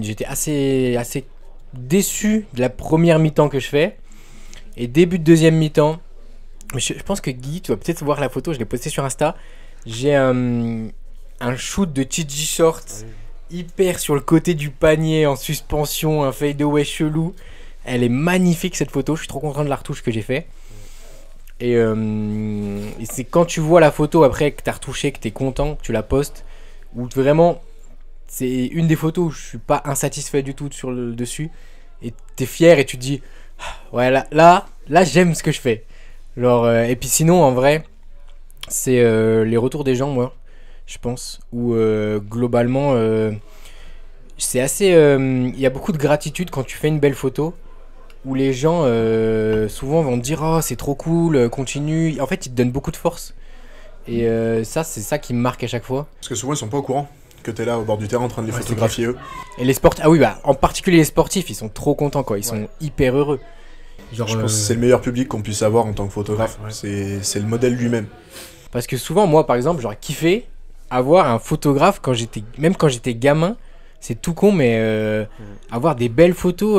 j'étais assez déçu de la première mi-temps que je fais. Et début de deuxième mi-temps, je pense que Guy, tu vas peut-être voir la photo, je l'ai postée sur Insta. J'ai un shoot de Titi Short hyper sur le côté du panier en suspension, un fade-away chelou. Elle est magnifique cette photo, je suis trop content de la retouche que j'ai fait. Et c'est quand tu vois la photo après que t'as retouché, que t'es content, que tu la postes, où vraiment c'est une des photos où je suis pas insatisfait du tout sur le dessus, et t'es fier et tu te dis ouais là j'aime ce que je fais. Et puis sinon en vrai C'est les retours des gens, moi, je pense. Où globalement, c'est assez. Il y a beaucoup de gratitude quand tu fais une belle photo. Où les gens souvent vont te dire oh c'est trop cool, continue. En fait, ils te donnent beaucoup de force. Et ça, c'est ça qui me marque à chaque fois. Parce que souvent ils sont pas au courant que t'es là au bord du terrain en train de les Ouais, photographier eux. Et les sportifs, ah oui, bah en particulier les sportifs, ils sont trop contents quoi. Ils sont hyper heureux. Genre, Je pense que c'est le meilleur public qu'on puisse avoir en tant que photographe. Ouais. C'est le modèle lui-même. Parce que souvent, moi par exemple, j'aurais kiffé avoir un photographe même quand j'étais gamin. C'est tout con, mais avoir des belles photos.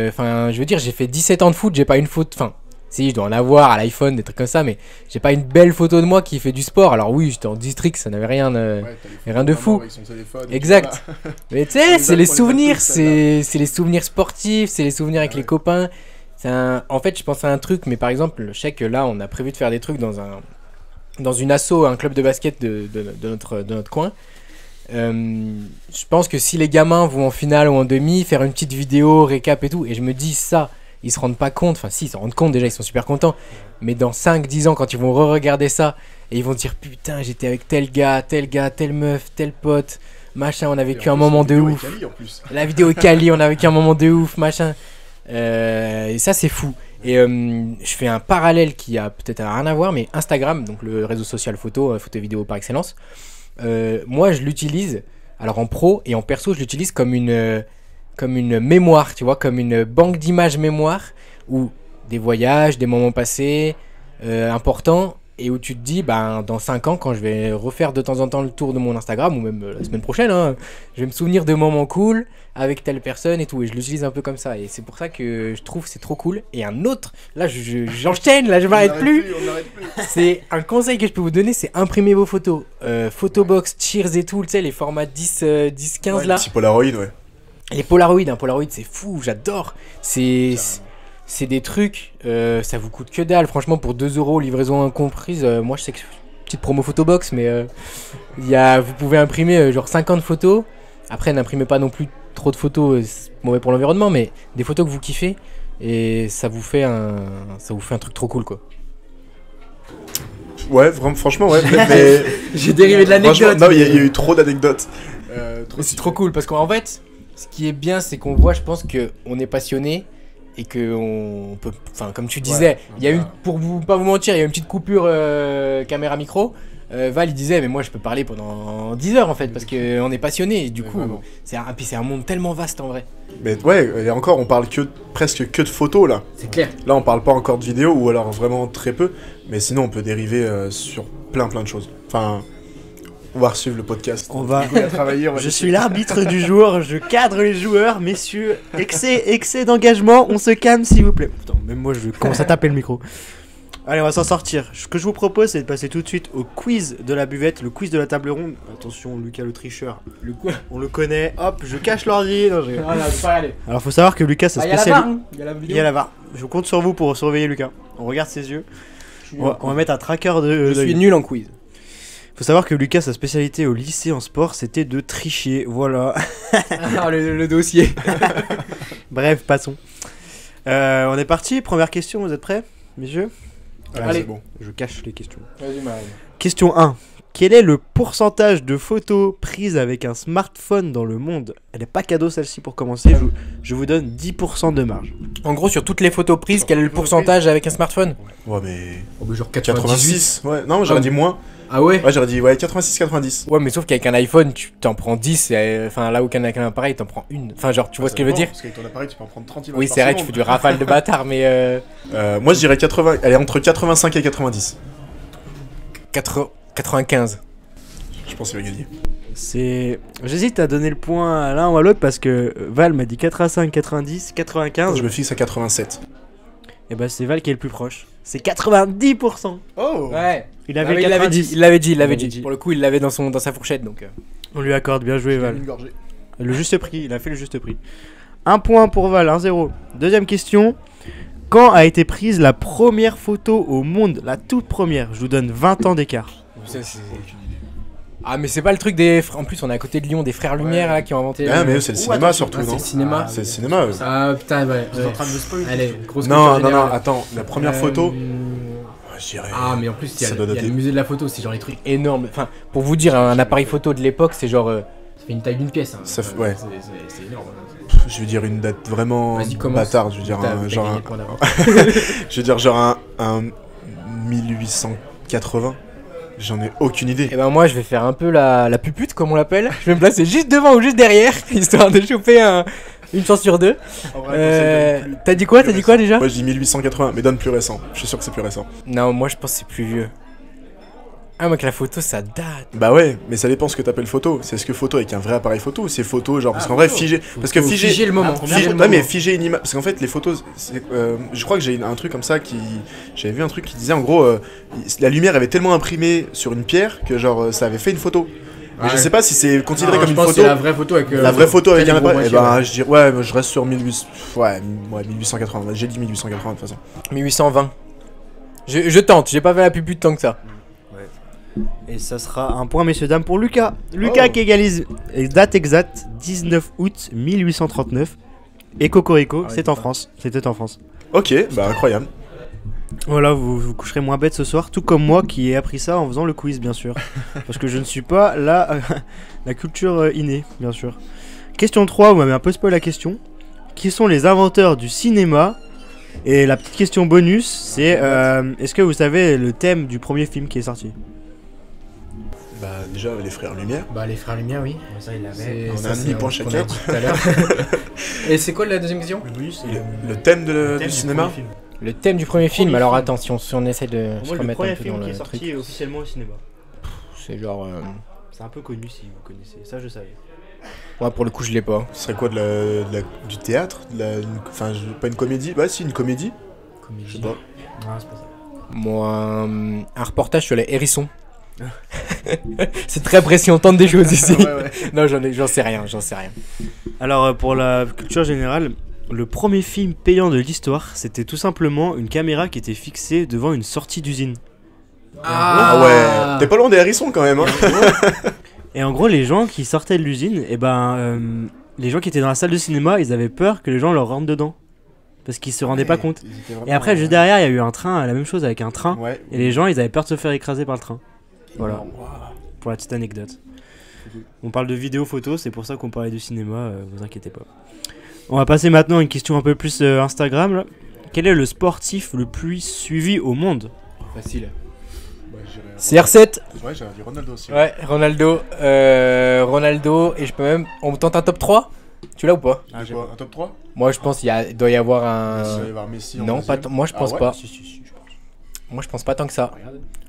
Enfin, je veux dire, j'ai fait 17 ans de foot, j'ai pas une photo. Enfin, si, je dois en avoir à l'iPhone, des trucs comme ça, mais j'ai pas une belle photo de moi qui fait du sport. Alors, oui, j'étais en district, ça n'avait rien de fou. Exact. Mais tu sais, c'est les souvenirs, c'est les souvenirs sportifs, c'est les souvenirs avec les copains. En fait, je pense à un truc, mais par exemple, je sais que là, on a prévu de faire des trucs dans une asso, un club de basket de notre coin. Je pense que si les gamins vont en finale ou en demi, faire une petite vidéo, récap et tout, et je me dis ça, ils se rendent pas compte, enfin si, ils s'en rendent compte déjà, ils sont super contents, mais dans 5-10 ans, quand ils vont re-regarder ça, et ils vont se dire putain, j'étais avec tel gars, telle meuf, tel pote, machin, on a vécu un moment de ouf. La vidéo est quali, on a vécu un moment de ouf, machin. Et ça, c'est fou. Et je fais un parallèle qui a peut-être rien à voir, mais Instagram, donc le réseau social photo et vidéo par excellence. Moi je l'utilise alors en pro et en perso je l'utilise comme une mémoire, tu vois, comme une banque d'images mémoire où des voyages, des moments passés importants et où tu te dis ben dans 5 ans quand je vais refaire de temps en temps le tour de mon Instagram ou même la semaine prochaine je vais me souvenir de moments cool avec telle personne et tout, et je l'utilise un peu comme ça, et c'est pour ça que je trouve c'est trop cool. Et un autre, là j'enchaîne, là je m'arrête plus. C'est un conseil que je peux vous donner, c'est imprimer vos photos, Photobox, Cheers et tout, tu sais les formats 10, 15 là. Petit Polaroid, ouais. Les Polaroid, un Polaroid c'est fou, j'adore. C'est des trucs, ça vous coûte que dalle, franchement pour 2 € livraison incomprise. Moi je sais que petite promo Photobox, mais vous pouvez imprimer genre 50 photos. Après n'imprimez pas non plus trop de photos, c'est mauvais pour l'environnement, mais des photos que vous kiffez et ça vous fait un truc trop cool quoi. Ouais, vraiment, franchement, ouais. Mais j'ai dérivé de l'anecdote. Non, il y a eu trop d'anecdotes. C'est trop cool parce qu'en fait, ce qui est bien, c'est qu'on voit, je pense qu'on est passionné et que on peut, enfin, comme tu disais, il y a eu, pour pas vous mentir, il y a eu une petite coupure caméra micro. Val il disait mais moi je peux parler pendant 10 heures en fait parce qu'on est passionné et du coup puis c'est un monde tellement vaste en vrai. Mais ouais, et encore on parle presque que de photos là. C'est clair. Là on parle pas encore de vidéos ou alors vraiment très peu, mais sinon on peut dériver sur plein de choses. Enfin, on va suivre le podcast. On va travailler. Je suis l'arbitre du jour, je cadre les joueurs, messieurs. Excès d'engagement, on se calme s'il vous plaît. Putain, même moi je commence à taper le micro. Allez, on va s'en sortir. Ce que je vous propose, c'est de passer tout de suite au quiz de la buvette, le quiz de la table ronde. Attention, Lucas le tricheur. Le quoi? On le connaît. Hop, je cache l'ordi. Non, pas aller. Alors, faut savoir que Lucas, sa spécialité. Il y a la Il y a la VAR. Je compte sur vous pour surveiller Lucas. On regarde ses yeux. On va mettre un tracker de. Je suis nul en quiz. Faut savoir que Lucas, sa spécialité au lycée en sport, c'était de tricher. Voilà. Ah, le dossier. Bref, passons. On est parti. Première question, vous êtes prêts, messieurs? Allez, c'est bon. Je cache les questions. Vas-y, Marine. Question 1. Quel est le pourcentage de photos prises avec un smartphone dans le monde? Elle n'est pas cadeau celle-ci pour commencer. Je vous donne 10% de marge. En gros, sur toutes les photos prises, quel est le pourcentage avec un smartphone? Ouais, mais. Genre 86. Ouais, non, j'aurais dit moins. Ah ouais? Ouais, j'aurais dit 86-90. Ouais, mais sauf qu'avec un iPhone, tu t'en prends 10. Enfin, là où avec un appareil, t'en prends une. Enfin, genre, tu vois ce que je veux dire? Parce qu'avec ton appareil, tu peux en prendre 30 images. Oui, c'est vrai, tu fais du rafale de bâtard, mais. Moi, je dirais 80. Elle est entre 85 et 90. 95. Je pense qu'il va gagner. J'hésite à donner le point à l'un ou à l'autre parce que Val m'a dit 85, 90, 95. Je me fixe à 87. Et bah, c'est Val qui est le plus proche. C'est 90%. Oh! Ouais. Il avait 90. Il l'avait dit. Pour le coup, il l'avait dans sa fourchette, donc. On lui accorde, bien joué Val. Le juste prix, il a fait le juste prix. 1 point pour Val, 1-0. Deuxième question. Quand a été prise la première photo au monde? La toute première. Je vous donne 20 ans d'écart. Ah, mais c'est pas le truc des. En plus, on est à côté de Lyon, des frères Lumière là, qui ont inventé. Ah, mais c'est le cinéma surtout, c'est non? le cinéma. C'est le cinéma. Ah, putain, ouais. Vous êtes en train de me spoiler. Allez, grosse Non, attends. La première photo. je dirais. Ah, mais en plus, il y Ça a, doit il y a dater. le musée de la photo, c'est genre les trucs énormes. Enfin, pour vous dire, un appareil photo de l'époque, c'est genre. Ça fait une taille d'une pièce. Hein. Ça fait- ouais. C'est énorme. Je veux dire une date vraiment Vas-y, commence. bâtarde. Je veux dire T'as genre gagné un, le point d'avance. je veux dire genre un 1880. J'en ai aucune idée. Et ben moi je vais faire un peu la pupute comme on l'appelle. Je vais me placer juste devant ou juste derrière, histoire de choper une chance sur deux. T'as dit quoi déjà? Moi je dis 1880, mais donne plus récent. Je suis sûr que c'est plus récent. Non, moi je pense que c'est plus vieux. Ah, moi que la photo ça date. Bah ouais, mais ça dépend ce que t'appelles photo. C'est ce que photo avec un vrai appareil photo ou c'est photo genre parce qu'en vrai figé. Parce que figé. Figer le moment. Ouais, mais figer une image. Parce qu'en fait, les photos. Je crois que j'ai un truc comme ça qui. J'avais vu un truc qui disait en gros. La lumière avait tellement imprimé sur une pierre que genre ça avait fait une photo. Mais Ouais. je sais pas si c'est considéré Non, comme je une pense que photo. c'est la vraie photo avec. La vraie photo avec un appareil. Eh ben, ouais. je dirais. Ouais, moi, je reste sur 1800. Ouais, 1880. J'ai dit 1880 de toute façon. 1820. Je tente, j'ai pas fait la pupute tant que ça. Et ça sera un point, messieurs, dames, pour Lucas. Lucas Oh. qui égalise date exacte 19 août 1839. Et Cocorico, Ah, c'est en France. C'était en France. Ok, bah incroyable. Voilà, vous coucherez moins bête ce soir, tout comme moi qui ai appris ça en faisant le quiz, bien sûr. Parce que je ne suis pas la culture innée, bien sûr. Question 3, vous m'avez un peu spoilé la question. Qui sont les inventeurs du cinéma? Et la petite question bonus, c'est est-ce que vous savez le thème du premier film qui est sorti? Bah déjà les frères Lumière. Bah les frères Lumière, oui. Ça, il On a un demi-point chacun. Et c'est quoi la deuxième question? Le thème du cinéma. Le thème du premier film. Premier Alors film. attends, si on essaie de se Moi, le remettre premier un peu film dans qui est le sorti truc, officiellement au cinéma. c'est genre. C'est un peu connu si vous connaissez. Ça, je savais. Ouais, pour le coup, je l'ai pas. Ce serait quoi du théâtre enfin, pas une comédie. Ouais, si, une comédie. Je sais pas. Ah, c'est pas ça. Moi, un reportage sur les hérissons. C'est très précis, on tente des choses ici. Non, j'en sais rien. Alors, pour la culture générale, le premier film payant de l'histoire, c'était tout simplement une caméra qui était fixée devant une sortie d'usine. Ah ouais. T'es pas loin des hérissons quand même. Hein. Et en gros, les gens qui sortaient de l'usine, les gens qui étaient dans la salle de cinéma, ils avaient peur que les gens leur rentrent dedans. Parce qu'ils se rendaient pas compte. Et après, juste derrière, il y a eu un train, la même chose avec un train. Ouais. Et les gens, ils avaient peur de se faire écraser par le train. Voilà, pour la petite anecdote. On parle de vidéo photo, c'est pour ça qu'on parlait du cinéma, vous inquiétez pas. On va passer maintenant à une question un peu plus Instagram. Là. Quel est le sportif le plus suivi au monde? Facile. CR7. Ouais, j'avais dit Ronaldo aussi. Ouais, Ronaldo. Et je peux même. On me tente un top 3? Tu l'as ou pas? Ah, j'ai pas un top 3. Moi, je pense qu'il doit y avoir un. Il doit y avoir Messi en Non, deuxième. pas tant. Moi, je pense ouais pas. Si, je pense. Moi, je pense pas tant que ça.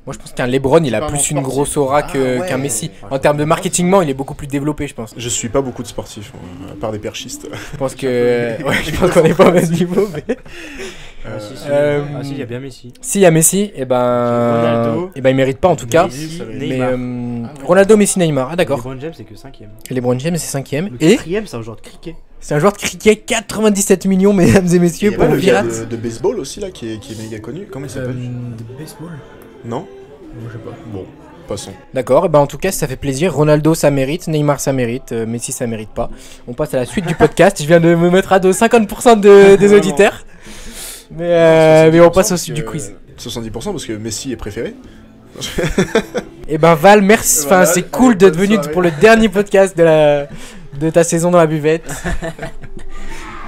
Moi, je pense qu'un LeBron, il a Pas plus vraiment une sportif. grosse aura Ah, ouais. qu'un Messi. En termes de marketingment, il est beaucoup plus développé, je pense. Je suis pas beaucoup de sportifs, à part des perchistes. Je pense que. Ouais, je pense qu'on est pas au même niveau, mais. Si, il y a bien Messi. S'il y a Messi, et ben. Ronaldo. Et ben, il mérite pas en tout cas. Messi, Mais Neymar. Ronaldo, Messi, Neymar. Ah, d'accord. LeBron James, c'est que 5ème. LeBron James, c'est 5ème. Le Et 4ème, c'est un joueur de cricket. c'est un joueur de cricket, 97 millions, mesdames et Il messieurs, y a pour pas le le gars pirate. de baseball aussi là qui est méga connu. Comment il s'appelle De baseball? Non. Je sais pas. Bon, passons. D'accord, et ben en tout cas, ça fait plaisir. Ronaldo, ça mérite. Neymar, ça mérite. Messi, ça mérite pas. On passe à la suite du podcast. Je viens de me mettre à dos 50% des auditeurs. Mais on passe au suite du quiz. 70% parce que Messi est préféré. Et ben Val, merci. Voilà, Enfin, c'est cool d'être bonne venu soirée. pour le dernier podcast de ta saison dans la buvette.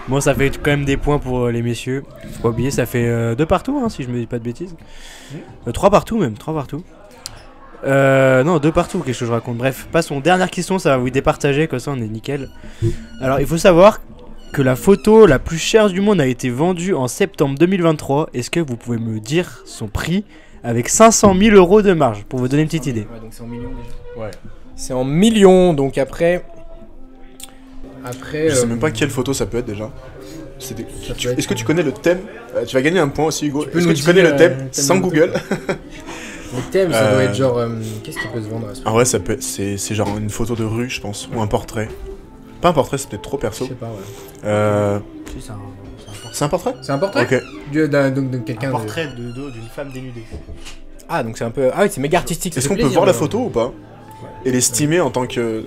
Bon, ça fait quand même des points pour les messieurs. Faut pas oublier, ça fait 2 partout, hein, si je me dis pas de bêtises. 3 partout même, 3 partout. Non, 2 partout, quelque chose que je raconte. Bref, passons. Dernière question, ça va vous départager, comme ça on est nickel. Alors, il faut savoir que la photo la plus chère du monde a été vendue en septembre 2023. Est-ce que vous pouvez me dire son prix avec 500 000 € de marge, pour vous donner une petite idée? Ouais, donc c'est en millions déjà. Ouais. C'est en millions, donc après. Je sais même pas quelle photo ça peut être déjà. Ça peut être- Est-ce que tu connais le thème Tu vas gagner un point aussi, Hugo. Tu peux Est-ce que nous tu connais dire, le thème le thème sans de Google? Le thème, ça doit Euh, être genre. Qu'est-ce qui peut se vendre à ce En vrai, ça peut être- c'est genre une photo de rue, je pense, ou un portrait. Pas un portrait, c'est peut-être trop Je perso. sais pas, ouais. Si, c'est un C'est un portrait C'est un portrait Ok. Donc de quelqu'un. de- portrait de dos d'une femme dénudée. Ah, donc c'est un peu. Ah oui, c'est méga artistique. ça Est-ce fait qu'on peut plaisir, voir la mais- photo ou pas Et l'estimer en tant que.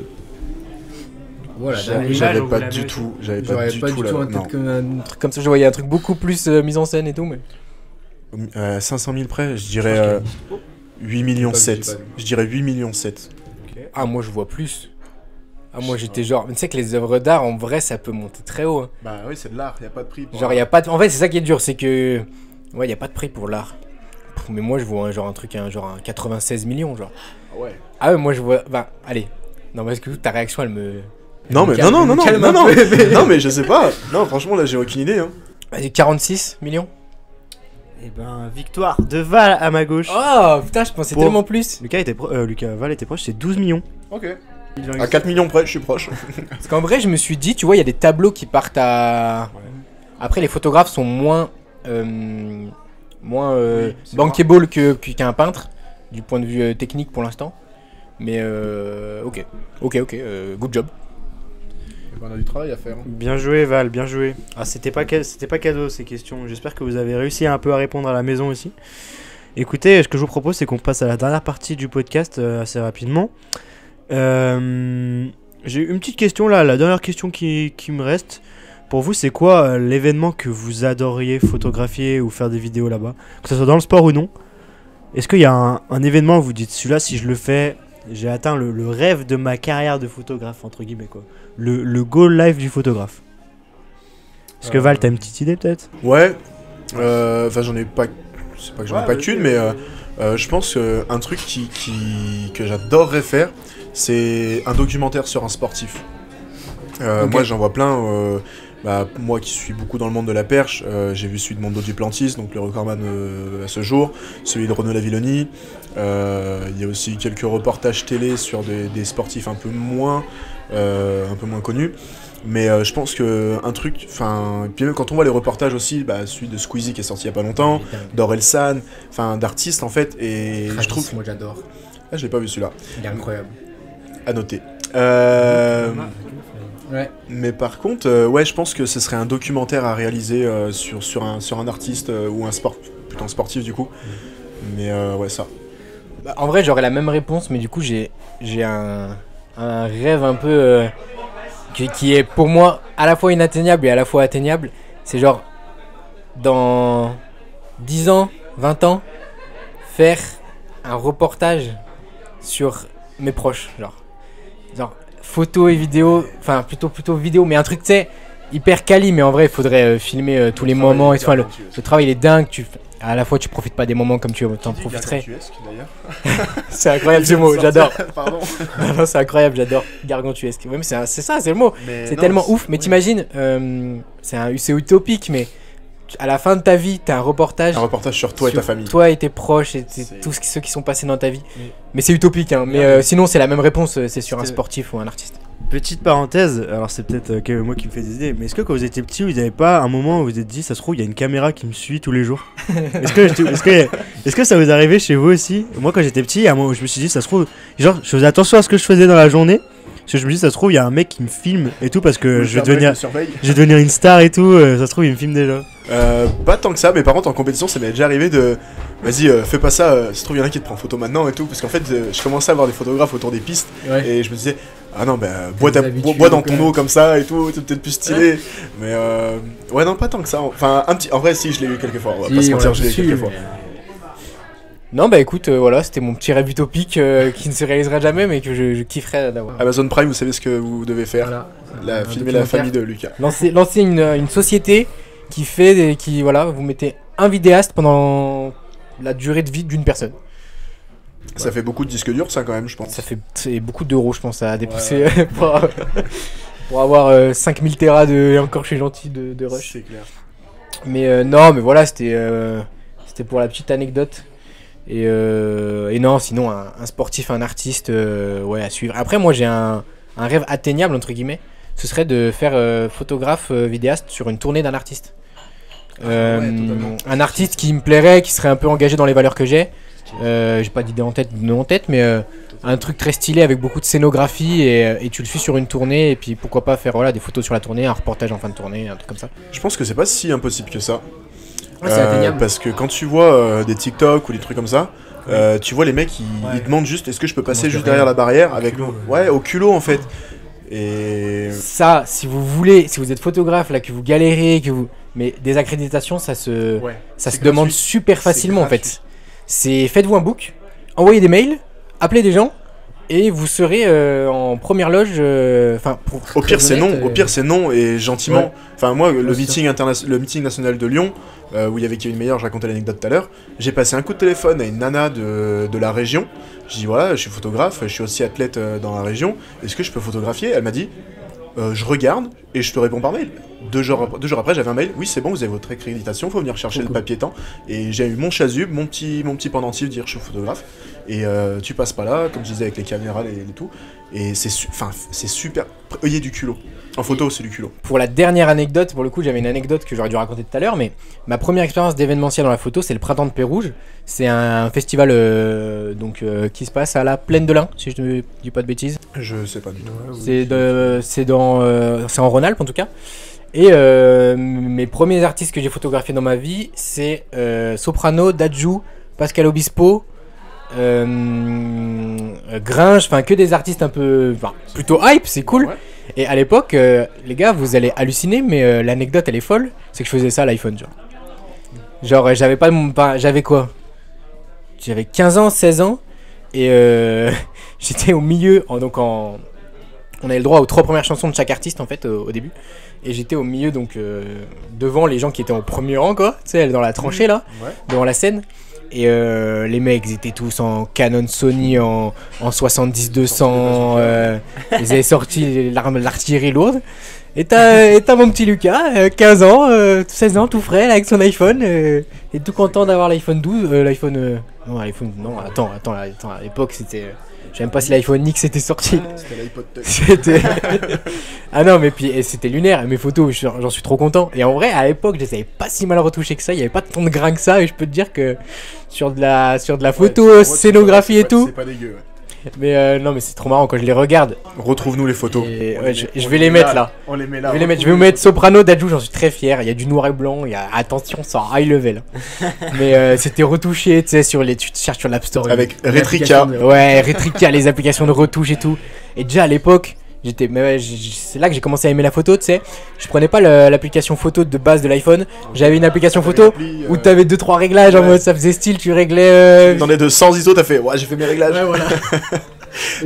Voilà, J'avais- l'image, J'avais on pas vous du l'avait tout. J'avais J'aurais pas du tout en la. tête Non. qu'un truc comme ça. Je voyais un truc beaucoup plus mise en scène et tout, mais. 500 000 près, je dirais 8 millions Pas 7. visible. Je dirais 8 millions 7. Ah, moi je vois plus. Ah, moi j'étais genre. Mais tu sais que les œuvres d'art en vrai ça peut monter très haut. Hein. Bah oui, c'est de l'art, y a pas de prix. Genre, y a pas de... En fait, c'est ça qui est dur, c'est que. Ouais, y a pas de prix pour l'art. Mais moi je vois genre un truc, genre un 96 millions, genre. Ah ouais. Ah ouais, moi je vois. Bah, allez. Non, parce que ta réaction elle me. Non, mais calme- non, me calme un non, peu, mais- non, mais je sais pas. Non, franchement, là, j'ai aucune idée. Hein. Vas-y, 46 millions. Et ben, victoire de Val à ma gauche. Oh putain, je pensais Pour- tellement plus. Lucas Val était proche, c'est 12 millions. Ok. À 4 millions près, je suis proche. Parce qu'en vrai, je me suis dit, tu vois, il y a des tableaux qui partent à. Après, les photographes sont moins. Oui, c'est bankable qu'un peintre, du point de vue technique pour l'instant. Mais ok, good job. On a du travail à faire. Hein. Bien joué Val, bien joué. Ah, c'était pas cadeau ces questions. J'espère que vous avez réussi un peu à répondre à la maison aussi. Écoutez, ce que je vous propose, c'est qu'on passe à la dernière partie du podcast assez rapidement. J'ai une petite question là, la dernière question qui me reste. Pour vous, c'est quoi l'événement que vous adoriez photographier ou faire des vidéos là-bas, que ce soit dans le sport ou non? Est-ce qu'il y a un événement où vous dites, celui-là, si je le fais, j'ai atteint le rêve de ma carrière de photographe, entre guillemets, quoi. Le goal life du photographe. Est-ce que Val, t'as une petite idée peut-être? Ouais. Enfin, j'en ai pas. C'est pas que j'en ai pas qu'une, mais je pense qu'un truc que j'adorerais faire, c'est un documentaire sur un sportif. Ok. Moi, j'en vois plein. Moi qui suis beaucoup dans le monde de la perche, j'ai vu celui de Mondo Duplantis, donc le recordman à ce jour, celui de Renaud Lavilloni. Il y a aussi quelques reportages télé sur des sportifs un peu moins connus. Mais je pense que un truc, enfin, puis même quand on voit les reportages aussi, celui de Squeezie qui est sorti il y a pas longtemps, d'Orelsan, enfin d'artistes en fait, et je trouve. Moi j'adore. Ah, je l'ai pas vu celui-là. Il est incroyable. À noter. Ouais. Mais par contre, ouais, je pense que ce serait un documentaire à réaliser sur un artiste ou plutôt un sportif du coup. Mais ouais, ça. Bah, en vrai, j'aurais la même réponse, mais du coup, j'ai un rêve un peu qui est pour moi à la fois inatteignable et à la fois atteignable. C'est genre, dans 10 ans, 20 ans, faire un reportage sur mes proches. Genre photo et vidéo, enfin plutôt vidéo, mais un truc, tu sais, hyper quali, mais en vrai, il faudrait filmer tous les moments. Et tout. Enfin, le travail, il est dingue. À la fois, tu profites pas des moments comme tu t'en profiterais. C'est incroyable ce mot, j'adore. Pardon. Non, c'est incroyable, j'adore. Gargantuesque. Ouais, mais c'est ça, c'est le mot. Mais C'est non, tellement ouf. Mais t'imagines, c'est utopique, mais à la fin de ta vie, t'as un reportage. Un reportage sur toi et ta sur famille. Toi et tes proches et C'est- tous ceux qui sont passés dans ta vie. Mais c'est utopique, hein. Mais sinon, c'est la même réponse. C'est sur un sportif ou un artiste. Petite parenthèse, alors c'est peut-être que moi qui me fais des idées, mais est-ce que quand vous étiez petit, vous n'avez pas un moment où vous vous êtes dit, ça se trouve, il y a une caméra qui me suit tous les jours? Est-ce que ça vous arrivait chez vous aussi? Moi, quand j'étais petit, à un moment où je me suis dit, ça se trouve, genre, je faisais attention à ce que je faisais dans la journée, parce que je me dis, ça se trouve, il y a un mec qui me filme et tout, parce que je vais devenir une star et tout, ça se trouve, il me filme déjà. Pas tant que ça, mais par contre en compétition ça m'est déjà arrivé de vas-y fais pas ça, ça se trouve il y en a qui te prend photo maintenant et tout, parce qu'en fait je commençais à voir des photographes autour des pistes et je me disais ah non bois dans ton eau comme ça et tout, c'est peut-être plus stylé, mais ouais non pas tant que ça, enfin un petit, en vrai si je l'ai eu quelques fois, on va pas se mentir, je l'ai eu quelques fois. Non, bah écoute, voilà, c'était mon petit rêve utopique qui ne se réalisera jamais, mais que je kifferais d'avoir. Amazon Prime, vous savez ce que vous devez faire, Voilà. filmer la famille de Lucas. Lancer une société qui fait voilà, vous mettez un vidéaste pendant la durée de vie d'une personne. Ça fait beaucoup de disques durs ça quand même, je pense. C'est beaucoup d'euros, je pense, à dépenser pour avoir 5000 Tera et encore je suis gentil de rush. C'est clair. Mais non, mais voilà, c'était pour la petite anecdote. Et non, sinon un sportif, un artiste, ouais, à suivre. Après, moi j'ai un rêve atteignable entre guillemets. Ce serait de faire photographe vidéaste sur une tournée d'un artiste. Un artiste qui me plairait, qui serait un peu engagé dans les valeurs que j'ai. J'ai pas d'idée en tête, mais un truc très stylé avec beaucoup de scénographie et tu le suis sur une tournée et puis pourquoi pas faire voilà, des photos sur la tournée, un reportage en fin de tournée, un truc comme ça. Je pense que c'est pas si impossible que ça. Ouais, c'est atteignable. Parce que quand tu vois des TikTok ou des trucs comme ça, tu vois les mecs ils demandent juste est-ce que je peux passer juste derrière la barrière avec culot, ouais au culot en fait. Et Ça, si vous voulez, si vous êtes photographe là, que vous galérez, mais des accréditations, ça se demande super facilement en fait. Faites-vous un book, envoyez des mails, appelez des gens. Et vous serez en première loge. Au pire, c'est non. Au pire, c'est non et gentiment. Ouais. Enfin, moi, le meeting national de Lyon, où il y avait Kevin Meyer, je racontais l'anecdote tout à l'heure. J'ai passé un coup de téléphone à une nana de la région. Je dis voilà, je suis photographe, je suis aussi athlète dans la région. Est-ce que je peux photographier? Elle m'a dit je regarde et je te réponds par mail. 2 jours après, j'avais un mail. Oui, c'est bon, vous avez votre accréditation, faut venir chercher le papier temps. Et j'ai eu mon chasuble, mon petit pendentif, dire je suis photographe. Et tu passes pas là, comme je disais avec les caméras et tout. Et c'est super. Ayez du culot. En photo, c'est du culot. Pour la dernière anecdote, pour le coup, j'avais une anecdote que j'aurais dû raconter tout à l'heure, mais ma première expérience d'événementiel dans la photo, c'est le Printemps de Pérouge. C'est un festival qui se passe à la Plaine de l'Ain, si je ne dis pas de bêtises. Je sais pas du tout. C'est en Rhône-Alpes en tout cas. Et mes premiers artistes que j'ai photographiés dans ma vie, c'est Soprano, Dadju, Pascal Obispo, Gringe, enfin que des artistes un peu plutôt hype, c'est cool. Ouais. Et à l'époque, les gars, vous allez halluciner, mais l'anecdote elle est folle, c'est que je faisais ça à l'iPhone, genre j'avais j'avais quoi, j'avais 15 ans, 16 ans, et j'étais au milieu, on avait le droit aux 3 premières chansons de chaque artiste en fait au début, et j'étais au milieu donc devant les gens qui étaient au premier rang quoi, tu sais, dans la tranchée là, devant la scène. Et les mecs, ils étaient tous en Canon Sony en 70-200. Ils avaient sorti l'artillerie lourde. Et t'as mon petit Lucas, 15 ans, 16 ans, tout frais, là, avec son iPhone. Et tout content d'avoir l'iPhone 12. Non, attends, à l'époque, c'était... Je sais même pas si l'iPhone X était sorti. C'était l'iPod Touch. C'était... Ah non, mais puis c'était lunaire. Mes photos, j'en suis trop content. Et en vrai, à l'époque, je les avais pas si mal retouchées que ça. Il y avait pas tant de grains que ça. Et je peux te dire que sur de la photo, scénographie et tout. C'est pas dégueu. Mais non, mais c'est trop marrant quand je les regarde. Retrouve-nous les photos. Et, je vais les mettre là. On les met là. Je vais vous mettre Soprano, Dadju, j'en suis très fier. Il y a du noir et blanc. Attention, c'est en high level. Mais c'était retouché, tu sais, tu cherches sur l'App Store. Avec Retrika. Ouais, Retrika, les applications de retouche et tout. Et déjà à l'époque, c'est là que j'ai commencé à aimer la photo, tu sais. Je prenais pas l'application photo de base de l'iPhone. J'avais une application photo où t'avais 2-3 réglages en mode ça faisait style, tu réglais. Dans les 200 ISO, t'as fait ouais, j'ai fait mes réglages. Ouais, voilà.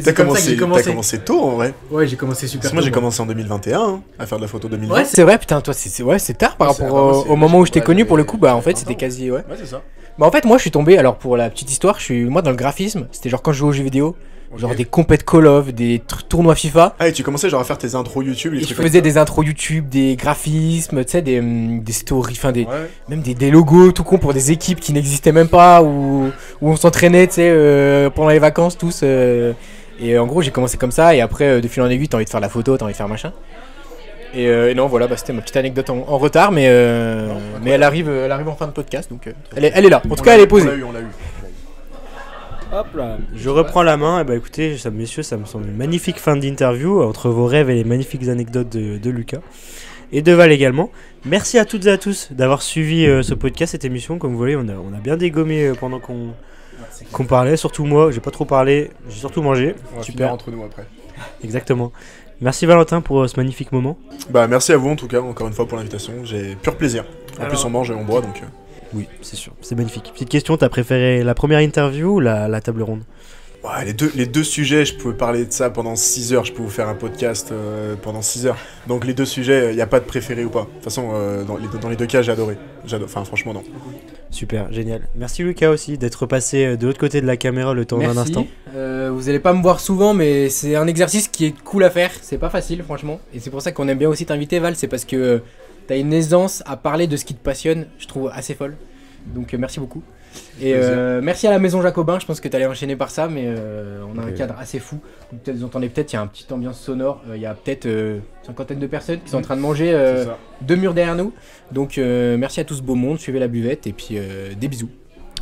T'as commencé tôt en vrai. Ouais, j'ai commencé super tôt. Moi j'ai tôt, commencé en 2021 à faire de la photo 2020. Ouais, c'est vrai, putain, toi c'est tard par rapport au moment où je t'ai connu pour le coup. Bah en fait, c'était quasi Ouais, c'est ça. Bah en fait, moi je suis tombé, alors pour la petite histoire, moi dans le graphisme, c'était genre quand je jouais aux jeux vidéo. Genre des compètes Call of, des tournois FIFA. Ah et tu commençais genre à faire tes intros YouTube et je faisais des intros YouTube, des graphismes, tu sais, des stories, enfin même des logos tout con pour des équipes qui n'existaient même pas, où on s'entraînait, tu sais, pendant les vacances tous. Et en gros j'ai commencé comme ça, et après de fil en aiguille t'as envie de faire la photo, t'as envie de faire machin. Et non voilà, c'était ma petite anecdote en retard, mais elle arrive en fin de podcast, donc elle est là, en tout cas elle est posée. On l'a eu. Hop là, je reprends la main. Et bah écoutez, messieurs, ça me semble une magnifique fin d'interview entre vos rêves et les magnifiques anecdotes de Lucas et de Val également. Merci à toutes et à tous d'avoir suivi ce podcast, cette émission. Comme vous voyez, on a bien dégommé pendant qu'on parlait. Surtout moi, j'ai pas trop parlé, j'ai surtout mangé. On va super finir entre nous après. Exactement. Merci Valentin pour ce magnifique moment. Bah merci à vous en tout cas, encore une fois pour l'invitation. J'ai pur plaisir. En plus on mange et on boit donc. Oui, c'est sûr, c'est magnifique. Petite question, t'as préféré la première interview ou la table ronde? Ouais, les deux sujets, je pouvais parler de ça pendant 6 heures, je peux vous faire un podcast pendant 6 heures. Donc les deux sujets, il n'y a pas de préféré ou pas. De toute façon, dans les deux cas, j'ai adoré. Enfin, franchement, non. Super, génial. Merci Lucas aussi d'être passé de l'autre côté de la caméra le temps d'un instant. Vous allez pas me voir souvent, mais c'est un exercice qui est cool à faire. C'est pas facile, franchement. Et c'est pour ça qu'on aime bien aussi t'inviter, Val. C'est parce que t'as une aisance à parler de ce qui te passionne, je trouve assez folle. Donc merci beaucoup. Et merci à la Maison Jacobin, je pense que t'allais enchaîner par ça, mais on a un cadre assez fou. Vous entendez peut-être, il y a une petite ambiance sonore, il y a peut-être une cinquantaine de personnes qui sont en train de manger 2 murs derrière nous. Donc merci à tout ce beau monde, suivez la buvette et puis des bisous.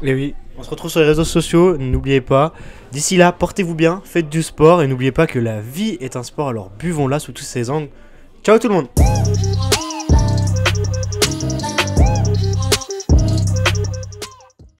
Et oui, on se retrouve sur les réseaux sociaux, n'oubliez pas. D'ici là, portez-vous bien, faites du sport et n'oubliez pas que la vie est un sport, alors buvons-la sous tous ses angles. Ciao tout le monde!